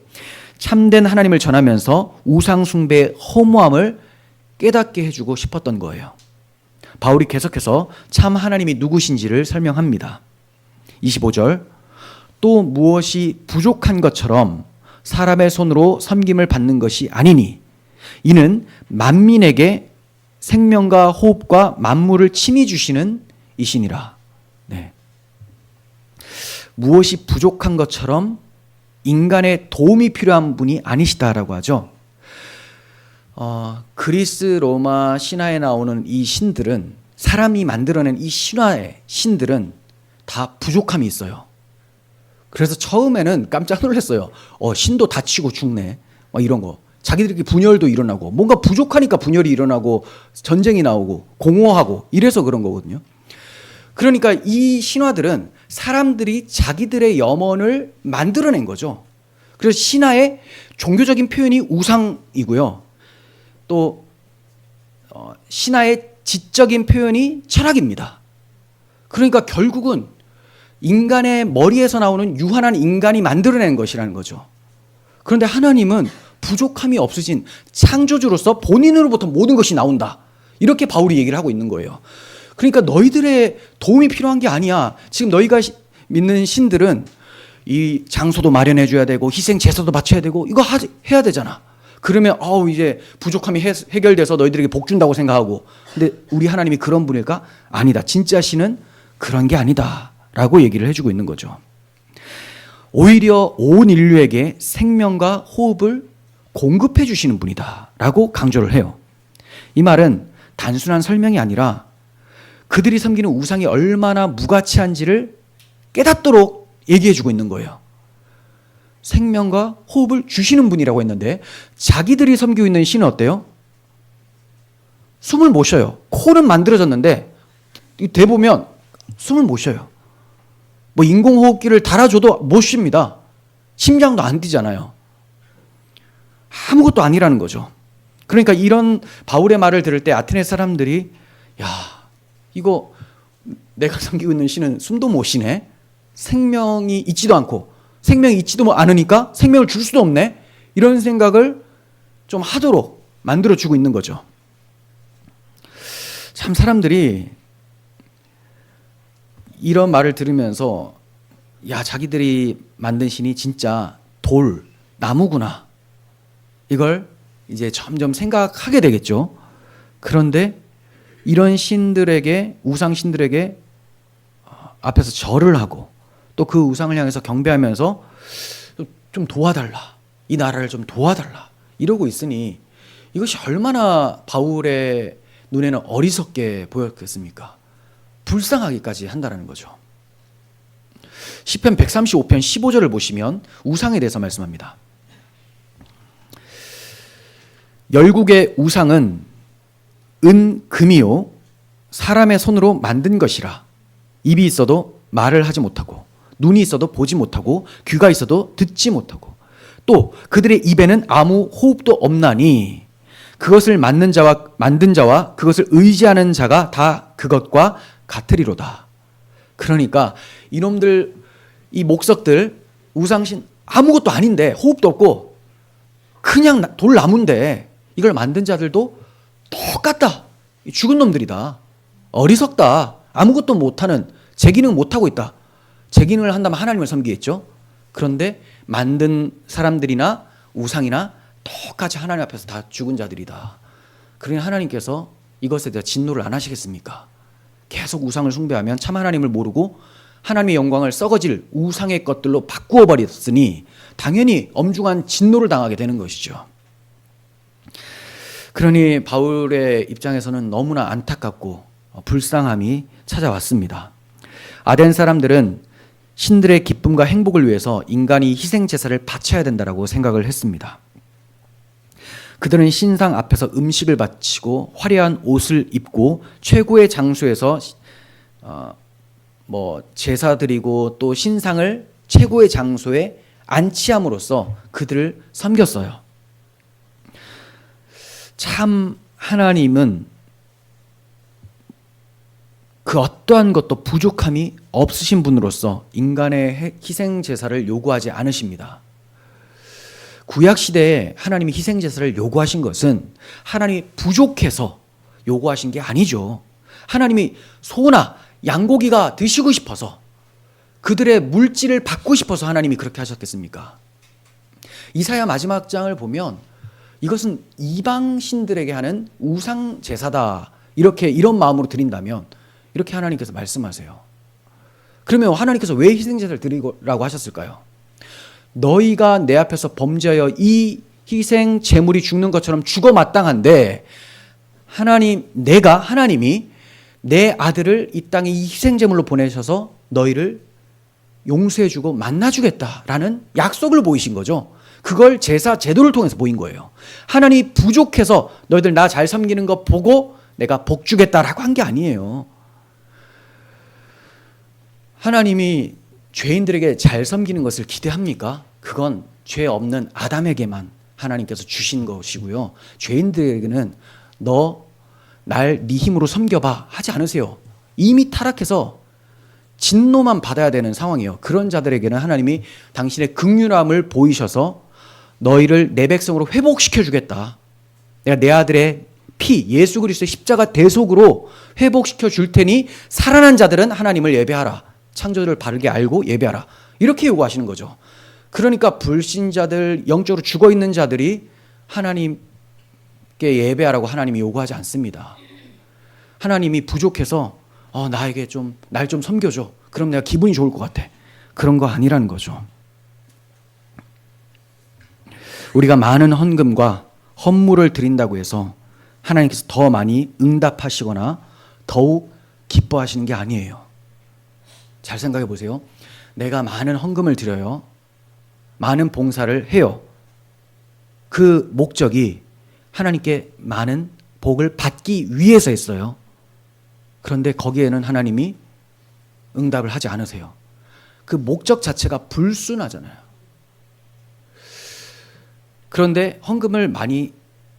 참된 하나님을 전하면서 우상 숭배의 허무함을 깨닫게 해주고 싶었던 거예요. 바울이 계속해서 참 하나님이 누구신지를 설명합니다. 25절, 또 무엇이 부족한 것처럼 사람의 손으로 섬김을 받는 것이 아니니 이는 만민에게 생명과 호흡과 만물을 친히 주시는 이시니라. 네. 무엇이 부족한 것처럼 인간의 도움이 필요한 분이 아니시다라고 하죠. 그리스 로마 신화에 나오는 이 신들은, 사람이 만들어낸 이 신화의 신들은 다 부족함이 있어요. 그래서 처음에는 깜짝 놀랐어요. 신도 다치고 죽네, 이런 거. 자기들끼리 분열도 일어나고, 뭔가 부족하니까 분열이 일어나고 전쟁이 나오고 공허하고 이래서 그런 거거든요. 그러니까 이 신화들은 사람들이 자기들의 염원을 만들어낸 거죠. 그래서 신화의 종교적인 표현이 우상이고요, 또 신화의 지적인 표현이 철학입니다. 그러니까 결국은 인간의 머리에서 나오는 유한한 인간이 만들어낸 것이라는 거죠. 그런데 하나님은 부족함이 없으신 창조주로서 본인으로부터 모든 것이 나온다, 이렇게 바울이 얘기를 하고 있는 거예요. 그러니까 너희들의 도움이 필요한 게 아니야. 지금 너희가 믿는 신들은 이 장소도 마련해 줘야 되고 희생 제사도 바쳐야 되고 이거 해야 되잖아. 그러면 이제 부족함이 해결돼서 너희들에게 복 준다고 생각하고, 근데 우리 하나님이 그런 분일까? 아니다. 진짜 신은 그런 게 아니다 라고 얘기를 해주고 있는 거죠. 오히려 온 인류에게 생명과 호흡을 공급해 주시는 분이다 라고 강조를 해요. 이 말은 단순한 설명이 아니라 그들이 섬기는 우상이 얼마나 무가치한지를 깨닫도록 얘기해 주고 있는 거예요. 생명과 호흡을 주시는 분이라고 했는데 자기들이 섬기고 있는 신은 어때요? 숨을 못 쉬어요. 코는 만들어졌는데 대보면 숨을 못 쉬어요. 인공호흡기를 달아줘도 못 쉽니다. 심장도 안 뛰잖아요. 아무것도 아니라는 거죠. 그러니까 이런 바울의 말을 들을 때 아테네 사람들이, 야, 이거 내가 섬기고 있는 신은 숨도 못 쉬네, 생명이 있지도 않고 생명이 있지도 않으니까 생명을 줄 수도 없네, 이런 생각을 좀 하도록 만들어주고 있는 거죠. 참 사람들이 이런 말을 들으면서, 야, 자기들이 만든 신이 진짜 돌, 나무구나, 이걸 이제 점점 생각하게 되겠죠. 그런데 이런 신들에게, 우상 신들에게 앞에서 절을 하고 또 그 우상을 향해서 경배하면서 좀 도와달라, 이 나라를 좀 도와달라 이러고 있으니 이것이 얼마나 바울의 눈에는 어리석게 보였겠습니까? 불쌍하기까지 한다는 거죠. 시편 135편 15절을 보시면 우상에 대해서 말씀합니다. 열국의 우상은 은, 금이요 사람의 손으로 만든 것이라. 입이 있어도 말을 하지 못하고, 눈이 있어도 보지 못하고, 귀가 있어도 듣지 못하고, 또 그들의 입에는 아무 호흡도 없나니 그것을 만든 자와 그것을 의지하는 자가 다 그것과 같으리로다. 그러니까 이놈들, 이 목석들, 우상신 아무것도 아닌데, 호흡도 없고 그냥 돌나무인데 이걸 만든 자들도 똑같다. 죽은 놈들이다. 어리석다. 아무것도 못하는, 제 기능 못하고 있다. 제 기능을 한다면 하나님을 섬기겠죠. 그런데 만든 사람들이나 우상이나 똑같이 하나님 앞에서 다 죽은 자들이다. 그러니 하나님께서 이것에 대해 진노를 안 하시겠습니까? 계속 우상을 숭배하면 참 하나님을 모르고 하나님의 영광을 썩어질 우상의 것들로 바꾸어 버렸으니 당연히 엄중한 진노를 당하게 되는 것이죠. 그러니 바울의 입장에서는 너무나 안타깝고 불쌍함이 찾아왔습니다. 아덴 사람들은 신들의 기쁨과 행복을 위해서 인간이 희생 제사를 바쳐야 된다고 생각을 했습니다. 그들은 신상 앞에서 음식을 바치고 화려한 옷을 입고 최고의 장소에서 제사 드리고 또 신상을 최고의 장소에 안치함으로써 그들을 섬겼어요. 참 하나님은 그 어떠한 것도 부족함이 없으신 분으로서 인간의 희생 제사를 요구하지 않으십니다. 구약 시대에 하나님이 희생 제사를 요구하신 것은 하나님이 부족해서 요구하신 게 아니죠. 하나님이 소나 양고기가 드시고 싶어서, 그들의 물질을 받고 싶어서 하나님이 그렇게 하셨겠습니까? 이사야 마지막 장을 보면 이것은 이방 신들에게 하는 우상 제사다, 이런 마음으로 드린다면 이렇게 하나님께서 말씀하세요. 그러면 하나님께서 왜 희생 제사를 드리라고 하셨을까요? 너희가 내 앞에서 범죄하여 이 희생 제물이 죽는 것처럼 죽어 마땅한데 하나님이 내 아들을 이 땅에 이 희생 제물로 보내셔서 너희를 용서해주고 만나주겠다라는 약속을 보이신 거죠. 그걸 제사 제도를 통해서 보인 거예요. 하나님이 부족해서 너희들 나 잘 섬기는 거 보고 내가 복 주겠다라고 한 게 아니에요. 하나님이 죄인들에게 잘 섬기는 것을 기대합니까? 그건 죄 없는 아담에게만 하나님께서 주신 것이고요. 죄인들에게는 너 날 네 힘으로 섬겨봐 하지 않으세요. 이미 타락해서 진노만 받아야 되는 상황이에요. 그런 자들에게는 하나님이 당신의 긍휼함을 보이셔서 너희를 내 백성으로 회복시켜 주겠다. 내가 내 아들의 피, 예수 그리스도의 십자가 대속으로 회복시켜 줄 테니 살아난 자들은 하나님을 예배하라. 창조를 바르게 알고 예배하라. 이렇게 요구하시는 거죠. 그러니까 불신자들, 영적으로 죽어있는 자들이 하나님께 예배하라고 하나님이 요구하지 않습니다. 하나님이 부족해서 나에게 날 좀 섬겨줘. 그럼 내가 기분이 좋을 것 같아. 그런 거 아니라는 거죠. 우리가 많은 헌금과 헌물을 드린다고 해서 하나님께서 더 많이 응답하시거나 더욱 기뻐하시는 게 아니에요. 잘 생각해 보세요. 내가 많은 헌금을 드려요. 많은 봉사를 해요. 그 목적이 하나님께 많은 복을 받기 위해서 했어요. 그런데 거기에는 하나님이 응답을 하지 않으세요. 그 목적 자체가 불순하잖아요. 그런데 헌금을 많이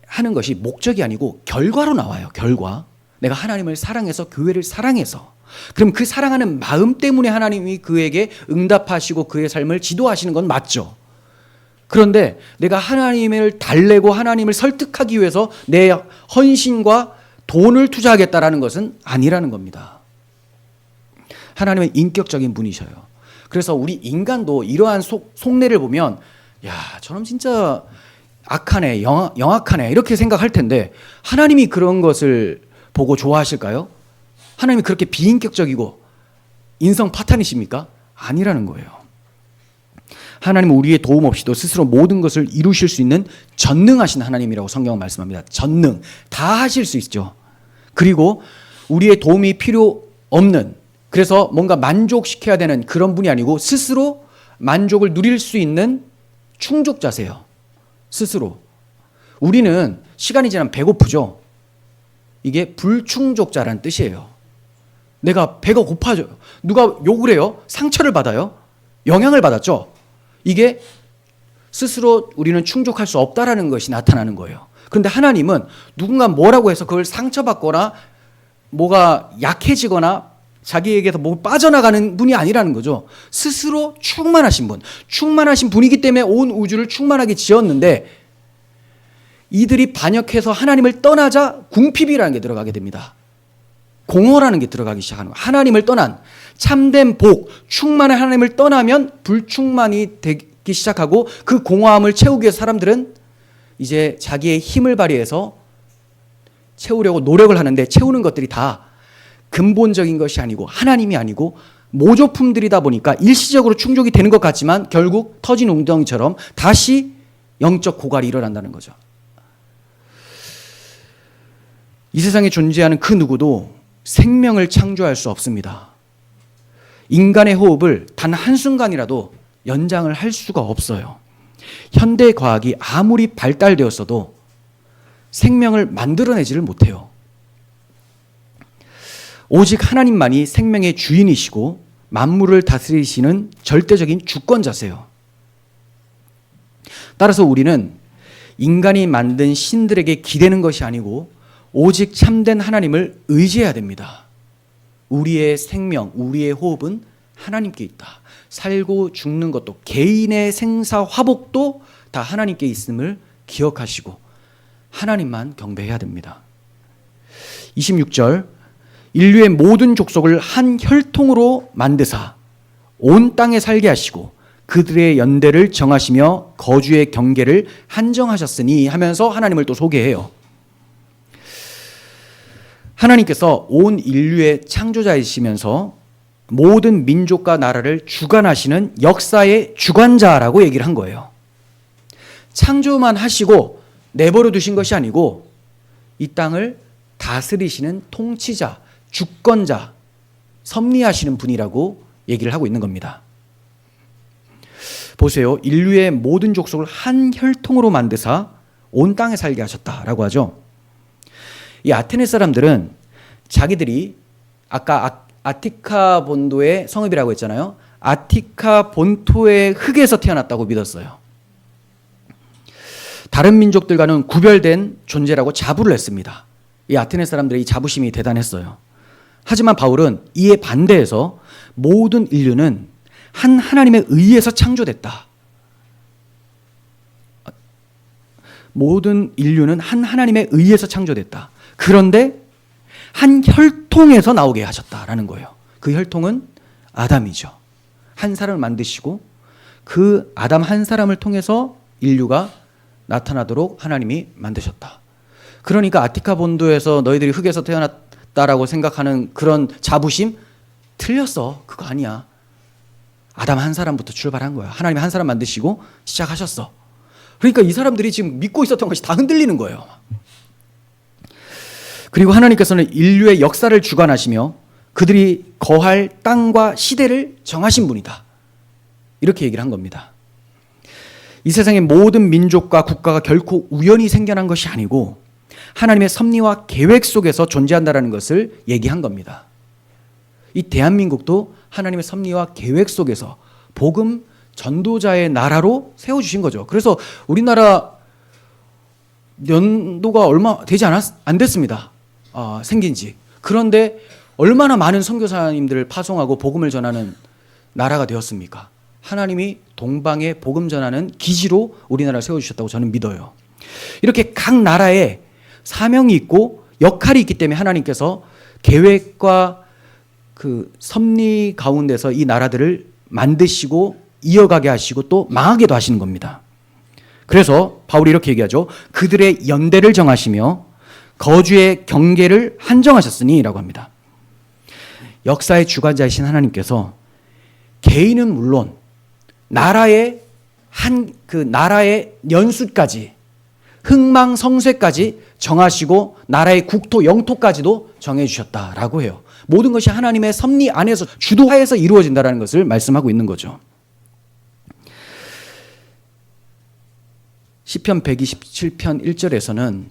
하는 것이 목적이 아니고 결과로 나와요. 결과. 내가 하나님을 사랑해서, 교회를 사랑해서. 그럼 그 사랑하는 마음 때문에 하나님이 그에게 응답하시고 그의 삶을 지도하시는 건 맞죠. 그런데 내가 하나님을 달래고 하나님을 설득하기 위해서 내 헌신과 돈을 투자하겠다라는 것은 아니라는 겁니다. 하나님은 인격적인 분이셔요. 그래서 우리 인간도 이러한 속내를 보면 야, 저놈 진짜 악하네, 영악하네 이렇게 생각할 텐데 하나님이 그런 것을 보고 좋아하실까요? 하나님이 그렇게 비인격적이고 인성 파탄이십니까? 아니라는 거예요. 하나님은 우리의 도움 없이도 스스로 모든 것을 이루실 수 있는 전능하신 하나님이라고 성경은 말씀합니다. 전능. 다 하실 수 있죠. 그리고 우리의 도움이 필요 없는, 그래서 뭔가 만족시켜야 되는 그런 분이 아니고 스스로 만족을 누릴 수 있는 충족자세요. 스스로. 우리는 시간이 지나면 배고프죠. 이게 불충족자라는 뜻이에요. 내가 배가 고파져요. 누가 욕을 해요? 상처를 받아요? 영향을 받았죠. 이게 스스로 우리는 충족할 수 없다라는 것이 나타나는 거예요. 그런데 하나님은 누군가 뭐라고 해서 그걸 상처받거나 뭐가 약해지거나 자기에게서 뭐 빠져나가는 분이 아니라는 거죠. 스스로 충만하신 분. 충만하신 분이기 때문에 온 우주를 충만하게 지었는데 이들이 반역해서 하나님을 떠나자 궁핍이라는 게 들어가게 됩니다. 공허라는 게 들어가기 시작하는 거예요. 하나님을 떠난 참된 복, 충만한 하나님을 떠나면 불충만이 되기 시작하고 그 공허함을 채우기 위해서 사람들은 이제 자기의 힘을 발휘해서 채우려고 노력을 하는데 채우는 것들이 다 근본적인 것이 아니고 하나님이 아니고 모조품들이다 보니까 일시적으로 충족이 되는 것 같지만 결국 터진 웅덩이처럼 다시 영적 고갈이 일어난다는 거죠. 이 세상에 존재하는 그 누구도 생명을 창조할 수 없습니다. 인간의 호흡을 단 한순간이라도 연장을 할 수가 없어요. 현대 과학이 아무리 발달되었어도 생명을 만들어내지를 못해요. 오직 하나님만이 생명의 주인이시고 만물을 다스리시는 절대적인 주권자세요. 따라서 우리는 인간이 만든 신들에게 기대는 것이 아니고 오직 참된 하나님을 의지해야 됩니다. 우리의 생명, 우리의 호흡은 하나님께 있다. 살고 죽는 것도 개인의 생사 화복도 다 하나님께 있음을 기억하시고 하나님만 경배해야 됩니다. 26절 인류의 모든 족속을 한 혈통으로 만드사 온 땅에 살게 하시고 그들의 연대를 정하시며 거주의 경계를 한정하셨으니 하면서 하나님을 또 소개해요. 하나님께서 온 인류의 창조자이시면서 모든 민족과 나라를 주관하시는 역사의 주관자라고 얘기를 한 거예요. 창조만 하시고 내버려 두신 것이 아니고 이 땅을 다스리시는 통치자, 주권자, 섭리하시는 분이라고 얘기를 하고 있는 겁니다. 보세요. 인류의 모든 족속을 한 혈통으로 만드사 온 땅에 살게 하셨다라고 하죠. 이 아테네 사람들은 자기들이 아까 아티카 본도의 성읍이라고 했잖아요. 아티카 본토의 흙에서 태어났다고 믿었어요. 다른 민족들과는 구별된 존재라고 자부를 했습니다. 이 아테네 사람들의 이 자부심이 대단했어요. 하지만 바울은 이에 반대해서 모든 인류는 한 하나님에 의해서 창조됐다. 모든 인류는 한 하나님에 의해서 창조됐다. 그런데 한 혈통에서 나오게 하셨다라는 거예요. 그 혈통은 아담이죠. 한 사람을 만드시고 그 아담 한 사람을 통해서 인류가 나타나도록 하나님이 만드셨다. 그러니까 아티카 본도에서 너희들이 흙에서 태어났다라고 생각하는 그런 자부심 틀렸어. 그거 아니야. 아담 한 사람부터 출발한 거야. 하나님이 한 사람 만드시고 시작하셨어. 그러니까 이 사람들이 지금 믿고 있었던 것이 다 흔들리는 거예요. 그리고 하나님께서는 인류의 역사를 주관하시며 그들이 거할 땅과 시대를 정하신 분이다. 이렇게 얘기를 한 겁니다. 이 세상의 모든 민족과 국가가 결코 우연히 생겨난 것이 아니고 하나님의 섭리와 계획 속에서 존재한다는 것을 얘기한 겁니다. 이 대한민국도 하나님의 섭리와 계획 속에서 복음 전도자의 나라로 세워주신 거죠. 그래서 우리나라 연도가 얼마 되지 안 됐습니다. 생긴 지. 그런데 얼마나 많은 선교사님들을 파송하고 복음을 전하는 나라가 되었습니까? 하나님이 동방에 복음 전하는 기지로 우리나라를 세워주셨다고 저는 믿어요. 이렇게 각 나라에 사명이 있고 역할이 있기 때문에 하나님께서 계획과 그 섭리 가운데서 이 나라들을 만드시고 이어가게 하시고 또 망하게도 하시는 겁니다. 그래서 바울이 이렇게 얘기하죠. 그들의 연대를 정하시며 거주의 경계를 한정하셨으니 라고 합니다. 역사의 주관자이신 하나님께서 개인은 물론 나라의 그 나라의 연수까지, 흥망성쇠까지 정하시고 나라의 국토 영토까지도 정해 주셨다라고 해요. 모든 것이 하나님의 섭리 안에서 주도하에서 이루어진다라는 것을 말씀하고 있는 거죠. 시편 127편 1절에서는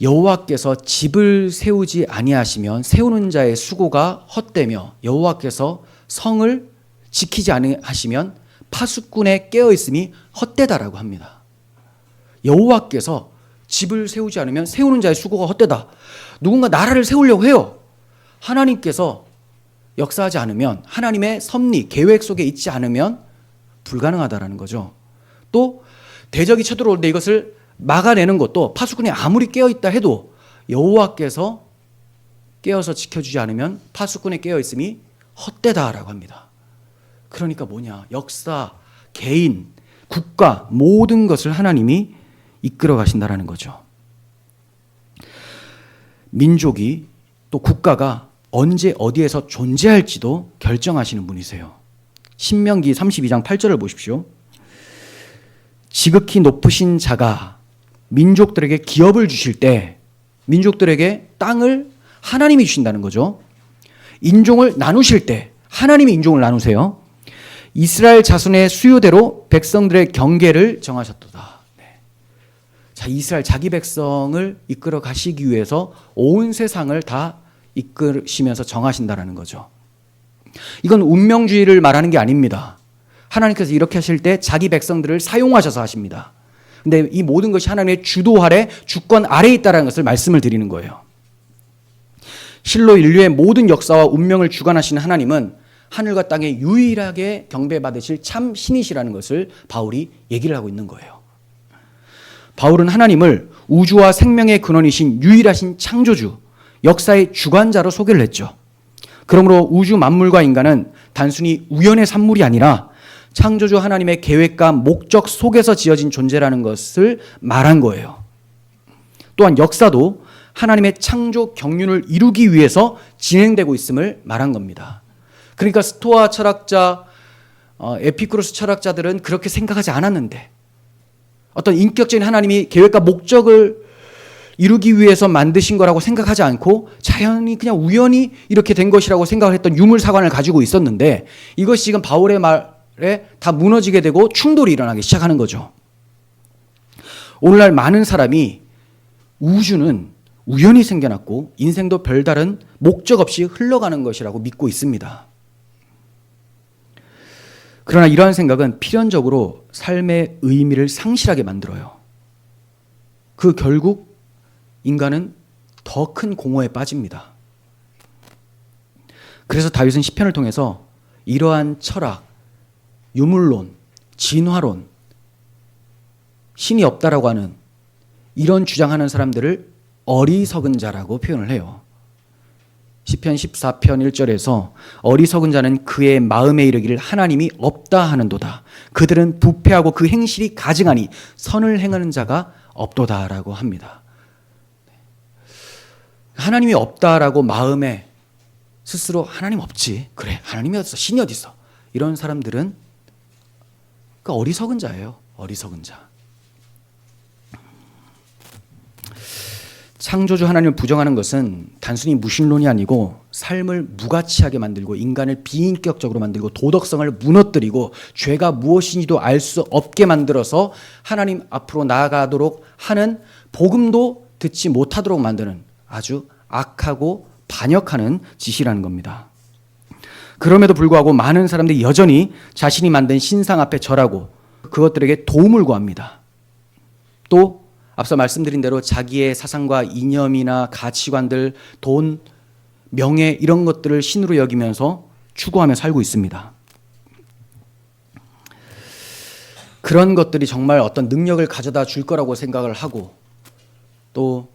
여호와께서 집을 세우지 아니하시면 세우는 자의 수고가 헛되며 여호와께서 성을 지키지 아니하시면 파수꾼의 깨어있음이 헛되다라고 합니다. 여호와께서 집을 세우지 않으면 세우는 자의 수고가 헛되다. 누군가 나라를 세우려고 해요. 하나님께서 역사하지 않으면, 하나님의 섭리, 계획 속에 있지 않으면 불가능하다라는 거죠. 또 대적이 쳐들어올 때 이것을 막아내는 것도 파수꾼이 아무리 깨어있다 해도 여호와께서 깨어서 지켜주지 않으면 파수꾼의 깨어있음이 헛되다라고 합니다. 그러니까 뭐냐? 역사, 개인, 국가 모든 것을 하나님이 이끌어 가신다라는 거죠. 민족이 또 국가가 언제 어디에서 존재할지도 결정하시는 분이세요. 신명기 32장 8절을 보십시오. 지극히 높으신 자가 민족들에게 기업을 주실 때 민족들에게 땅을 하나님이 주신다는 거죠. 인종을 나누실 때 하나님이 인종을 나누세요. 이스라엘 자손의 수요대로 백성들의 경계를 정하셨도다. 네. 자, 이스라엘 자기 백성을 이끌어 가시기 위해서 온 세상을 다 이끌시면서 정하신다라는 거죠. 이건 운명주의를 말하는 게 아닙니다. 하나님께서 이렇게 하실 때 자기 백성들을 사용하셔서 하십니다. 근데 이 모든 것이 하나님의 주도 아래, 주권 아래에 있다는 것을 말씀을 드리는 거예요. 실로 인류의 모든 역사와 운명을 주관하시는 하나님은 하늘과 땅에 유일하게 경배받으실 참 신이시라는 것을 바울이 얘기를 하고 있는 거예요. 바울은 하나님을 우주와 생명의 근원이신 유일하신 창조주, 역사의 주관자로 소개를 했죠. 그러므로 우주 만물과 인간은 단순히 우연의 산물이 아니라 창조주 하나님의 계획과 목적 속에서 지어진 존재라는 것을 말한 거예요. 또한 역사도 하나님의 창조 경륜을 이루기 위해서 진행되고 있음을 말한 겁니다. 그러니까 스토아 철학자, 에피쿠로스 철학자들은 그렇게 생각하지 않았는데 어떤 인격적인 하나님이 계획과 목적을 이루기 위해서 만드신 거라고 생각하지 않고 자연히 그냥 우연히 이렇게 된 것이라고 생각을 했던 유물사관을 가지고 있었는데 이것이 지금 바울의 말에 다 무너지게 되고 충돌이 일어나기 시작하는 거죠. 오늘날 많은 사람이 우주는 우연히 생겨났고 인생도 별다른 목적 없이 흘러가는 것이라고 믿고 있습니다. 그러나 이러한 생각은 필연적으로 삶의 의미를 상실하게 만들어요. 그 결국 인간은 더 큰 공허에 빠집니다. 그래서 다윗은 시편을 통해서 이러한 철학, 유물론, 진화론, 신이 없다라고 하는 이런 주장하는 사람들을 어리석은 자라고 표현을 해요. 시편 14편 1절에서 어리석은 자는 그의 마음에 이르기를 하나님이 없다 하는도다. 그들은 부패하고 그 행실이 가증하니 선을 행하는 자가 없도다라고 합니다. 하나님이 없다라고 마음에 스스로 하나님 없지. 그래, 하나님이 어딨어? 신이 어딨어? 이런 사람들은 어리석은 자예요. 어리석은 자. 창조주 하나님을 부정하는 것은 단순히 무신론이 아니고 삶을 무가치하게 만들고 인간을 비인격적으로 만들고 도덕성을 무너뜨리고 죄가 무엇인지도 알 수 없게 만들어서 하나님 앞으로 나아가도록 하는 복음도 듣지 못하도록 만드는 아주 악하고 반역하는 짓이라는 겁니다. 그럼에도 불구하고 많은 사람들이 여전히 자신이 만든 신상 앞에 절하고 그것들에게 도움을 구합니다. 또 앞서 말씀드린 대로 자기의 사상과 이념이나 가치관들, 돈, 명예 이런 것들을 신으로 여기면서 추구하며 살고 있습니다. 그런 것들이 정말 어떤 능력을 가져다 줄 거라고 생각을 하고 또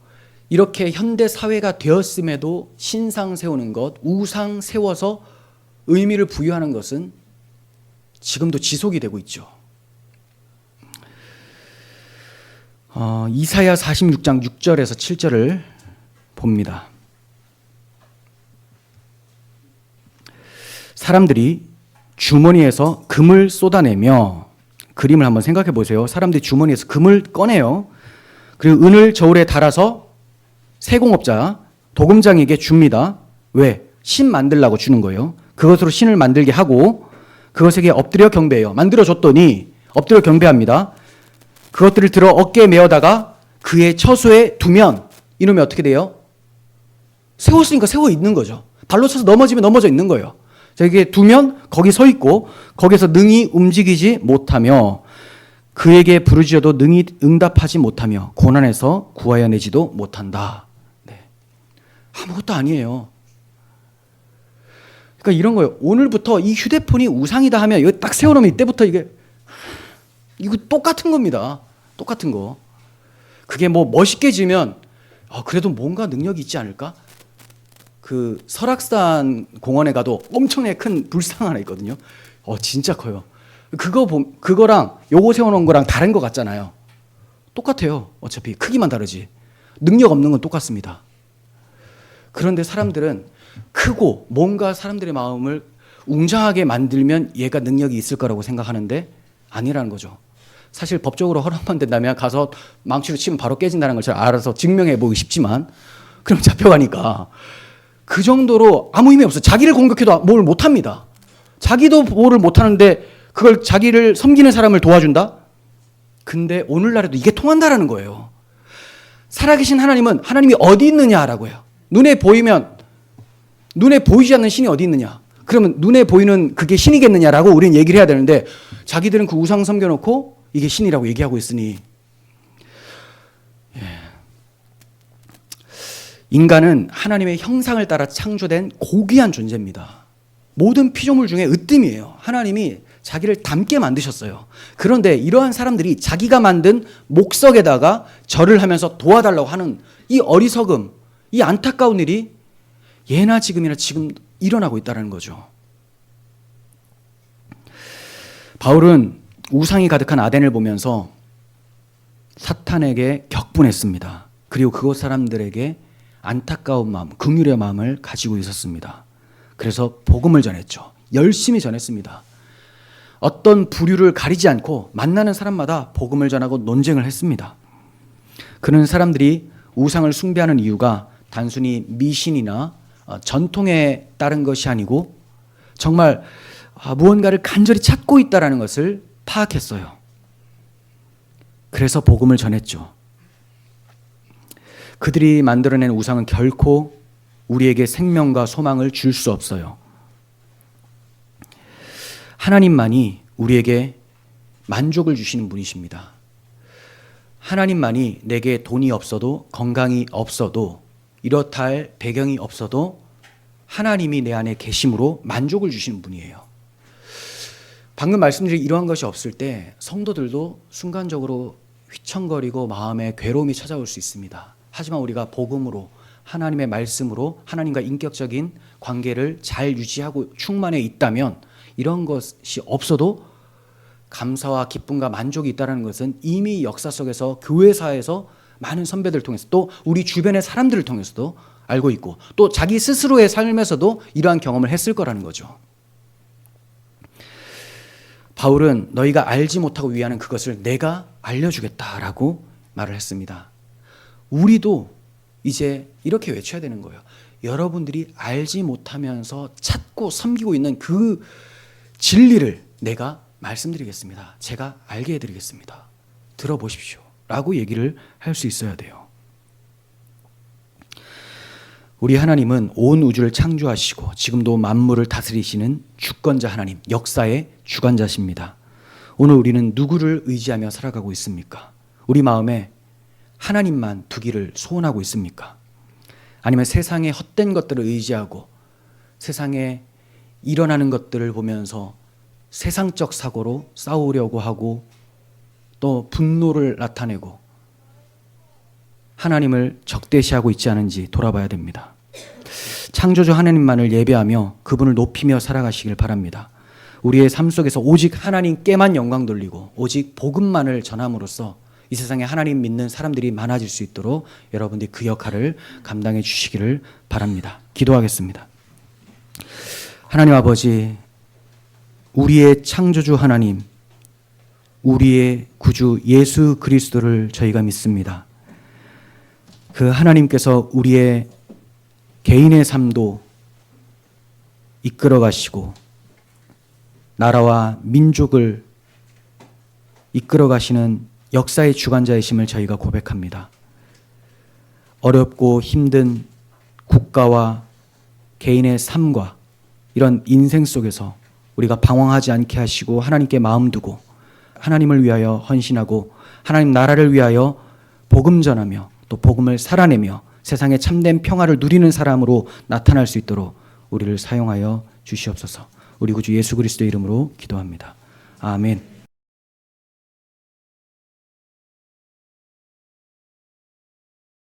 이렇게 현대 사회가 되었음에도 신상 세우는 것, 우상 세워서 의미를 부여하는 것은 지금도 지속이 되고 있죠. 이사야 46장 6절에서 7절을 봅니다. 사람들이 주머니에서 금을 쏟아내며 그림을 한번 생각해 보세요. 사람들이 주머니에서 금을 꺼내요. 그리고 은을 저울에 달아서 세공업자 도금장에게 줍니다. 왜? 신 만들라고 주는 거예요. 그것으로 신을 만들게 하고 그것에게 엎드려 경배해요. 만들어줬더니 엎드려 경배합니다. 그것들을 들어 어깨에 메어다가 그의 처소에 두면 이놈이 어떻게 돼요? 세웠으니까 세워 있는 거죠. 발로 차서 넘어지면 넘어져 있는 거예요. 자, 이게 두면 거기 서 있고 거기서 능히 움직이지 못하며 그에게 부르짖어도 능히 응답하지 못하며 고난에서 구하여 내지도 못한다. 네. 아무것도 아니에요. 그러니까 이런 거예요. 오늘부터 이 휴대폰이 우상이다 하면 이거 딱 세워놓으면 이때부터 이거 똑같은 겁니다. 똑같은 거. 그게 뭐 멋있게 지면 그래도 뭔가 능력이 있지 않을까? 그 설악산 공원에 가도 엄청나게 큰 불상 하나 있거든요. 진짜 커요. 그거랑 요거 세워놓은 거랑 다른 것 같잖아요. 똑같아요. 어차피 크기만 다르지. 능력 없는 건 똑같습니다. 그런데 사람들은 크고 뭔가 사람들의 마음을 웅장하게 만들면 얘가 능력이 있을 거라고 생각하는데 아니라는 거죠. 사실 법적으로 허락만 된다면 가서 망치로 치면 바로 깨진다는 걸 잘 알아서 증명해 보기 쉽지만 그럼 잡혀가니까 그 정도로 아무 힘이 없어요. 자기를 공격해도 뭘 못합니다. 자기도 뭐를 못하는데 그걸 자기를 섬기는 사람을 도와준다? 근데 오늘날에도 이게 통한다라는 거예요. 살아계신 하나님은 하나님이 어디 있느냐라고요. 눈에 보이지 않는 신이 어디 있느냐. 그러면 눈에 보이는 그게 신이겠느냐라고 우리는 얘기를 해야 되는데 자기들은 그 우상 섬겨놓고 이게 신이라고 얘기하고 있으니 인간은 하나님의 형상을 따라 창조된 고귀한 존재입니다. 모든 피조물 중에 으뜸이에요. 하나님이 자기를 닮게 만드셨어요. 그런데 이러한 사람들이 자기가 만든 목석에다가 절을 하면서 도와달라고 하는 이 어리석음, 이 안타까운 일이 예나 지금이나 지금 일어나고 있다는 거죠. 바울은 우상이 가득한 아덴을 보면서 사탄에게 격분했습니다. 그리고 그곳 사람들에게 안타까운 마음, 긍휼의 마음을 가지고 있었습니다. 그래서 복음을 전했죠. 열심히 전했습니다. 어떤 부류를 가리지 않고 만나는 사람마다 복음을 전하고 논쟁을 했습니다. 그는 사람들이 우상을 숭배하는 이유가 단순히 미신이나 전통에 따른 것이 아니고 정말 무언가를 간절히 찾고 있다는 것을 파악했어요. 그래서 복음을 전했죠. 그들이 만들어낸 우상은 결코 우리에게 생명과 소망을 줄 수 없어요. 하나님만이 우리에게 만족을 주시는 분이십니다. 하나님만이 내게 돈이 없어도 건강이 없어도 이렇다 할 배경이 없어도 하나님이 내 안에 계심으로 만족을 주시는 분이에요. 방금 말씀드린 이러한 것이 없을 때 성도들도 순간적으로 휘청거리고 마음에 괴로움이 찾아올 수 있습니다. 하지만 우리가 복음으로 하나님의 말씀으로 하나님과 인격적인 관계를 잘 유지하고 충만해 있다면 이런 것이 없어도 감사와 기쁨과 만족이 있다는 것은 이미 역사 속에서 교회사에서 많은 선배들을 통해서 또 우리 주변의 사람들을 통해서도 알고 있고 또 자기 스스로의 삶에서도 이러한 경험을 했을 거라는 거죠. 바울은 너희가 알지 못하고 위하는 그것을 내가 알려주겠다라고 말을 했습니다. 우리도 이제 이렇게 외쳐야 되는 거예요. 여러분들이 알지 못하면서 찾고 섬기고 있는 그 진리를 내가 말씀드리겠습니다. 제가 알게 해드리겠습니다. 들어보십시오. 라고 얘기를 할 수 있어야 돼요. 우리 하나님은 온 우주를 창조하시고 지금도 만물을 다스리시는 주권자 하나님, 역사의 주관자십니다. 오늘 우리는 누구를 의지하며 살아가고 있습니까? 우리 마음에 하나님만 두기를 소원하고 있습니까? 아니면 세상의 헛된 것들을 의지하고 세상에 일어나는 것들을 보면서 세상적 사고로 싸우려고 하고 또 분노를 나타내고 하나님을 적대시하고 있지 않은지 돌아봐야 됩니다. 창조주 하나님만을 예배하며 그분을 높이며 살아가시길 바랍니다. 우리의 삶 속에서 오직 하나님께만 영광 돌리고 오직 복음만을 전함으로써 이 세상에 하나님 믿는 사람들이 많아질 수 있도록 여러분들이 그 역할을 감당해 주시기를 바랍니다. 기도하겠습니다. 하나님 아버지, 우리의 창조주 하나님, 우리의 구주 예수 그리스도를 저희가 믿습니다. 그 하나님께서 우리의 개인의 삶도 이끌어 가시고 나라와 민족을 이끌어 가시는 역사의 주관자이심을 저희가 고백합니다. 어렵고 힘든 국가와 개인의 삶과 이런 인생 속에서 우리가 방황하지 않게 하시고 하나님께 마음 두고 하나님을 위하여 헌신하고 하나님 나라를 위하여 복음 전하며 또 복음을 살아내며 세상의 참된 평화를 누리는 사람으로 나타날 수 있도록 우리를 사용하여 주시옵소서. 우리 구주 예수 그리스도의 이름으로 기도합니다. 아멘.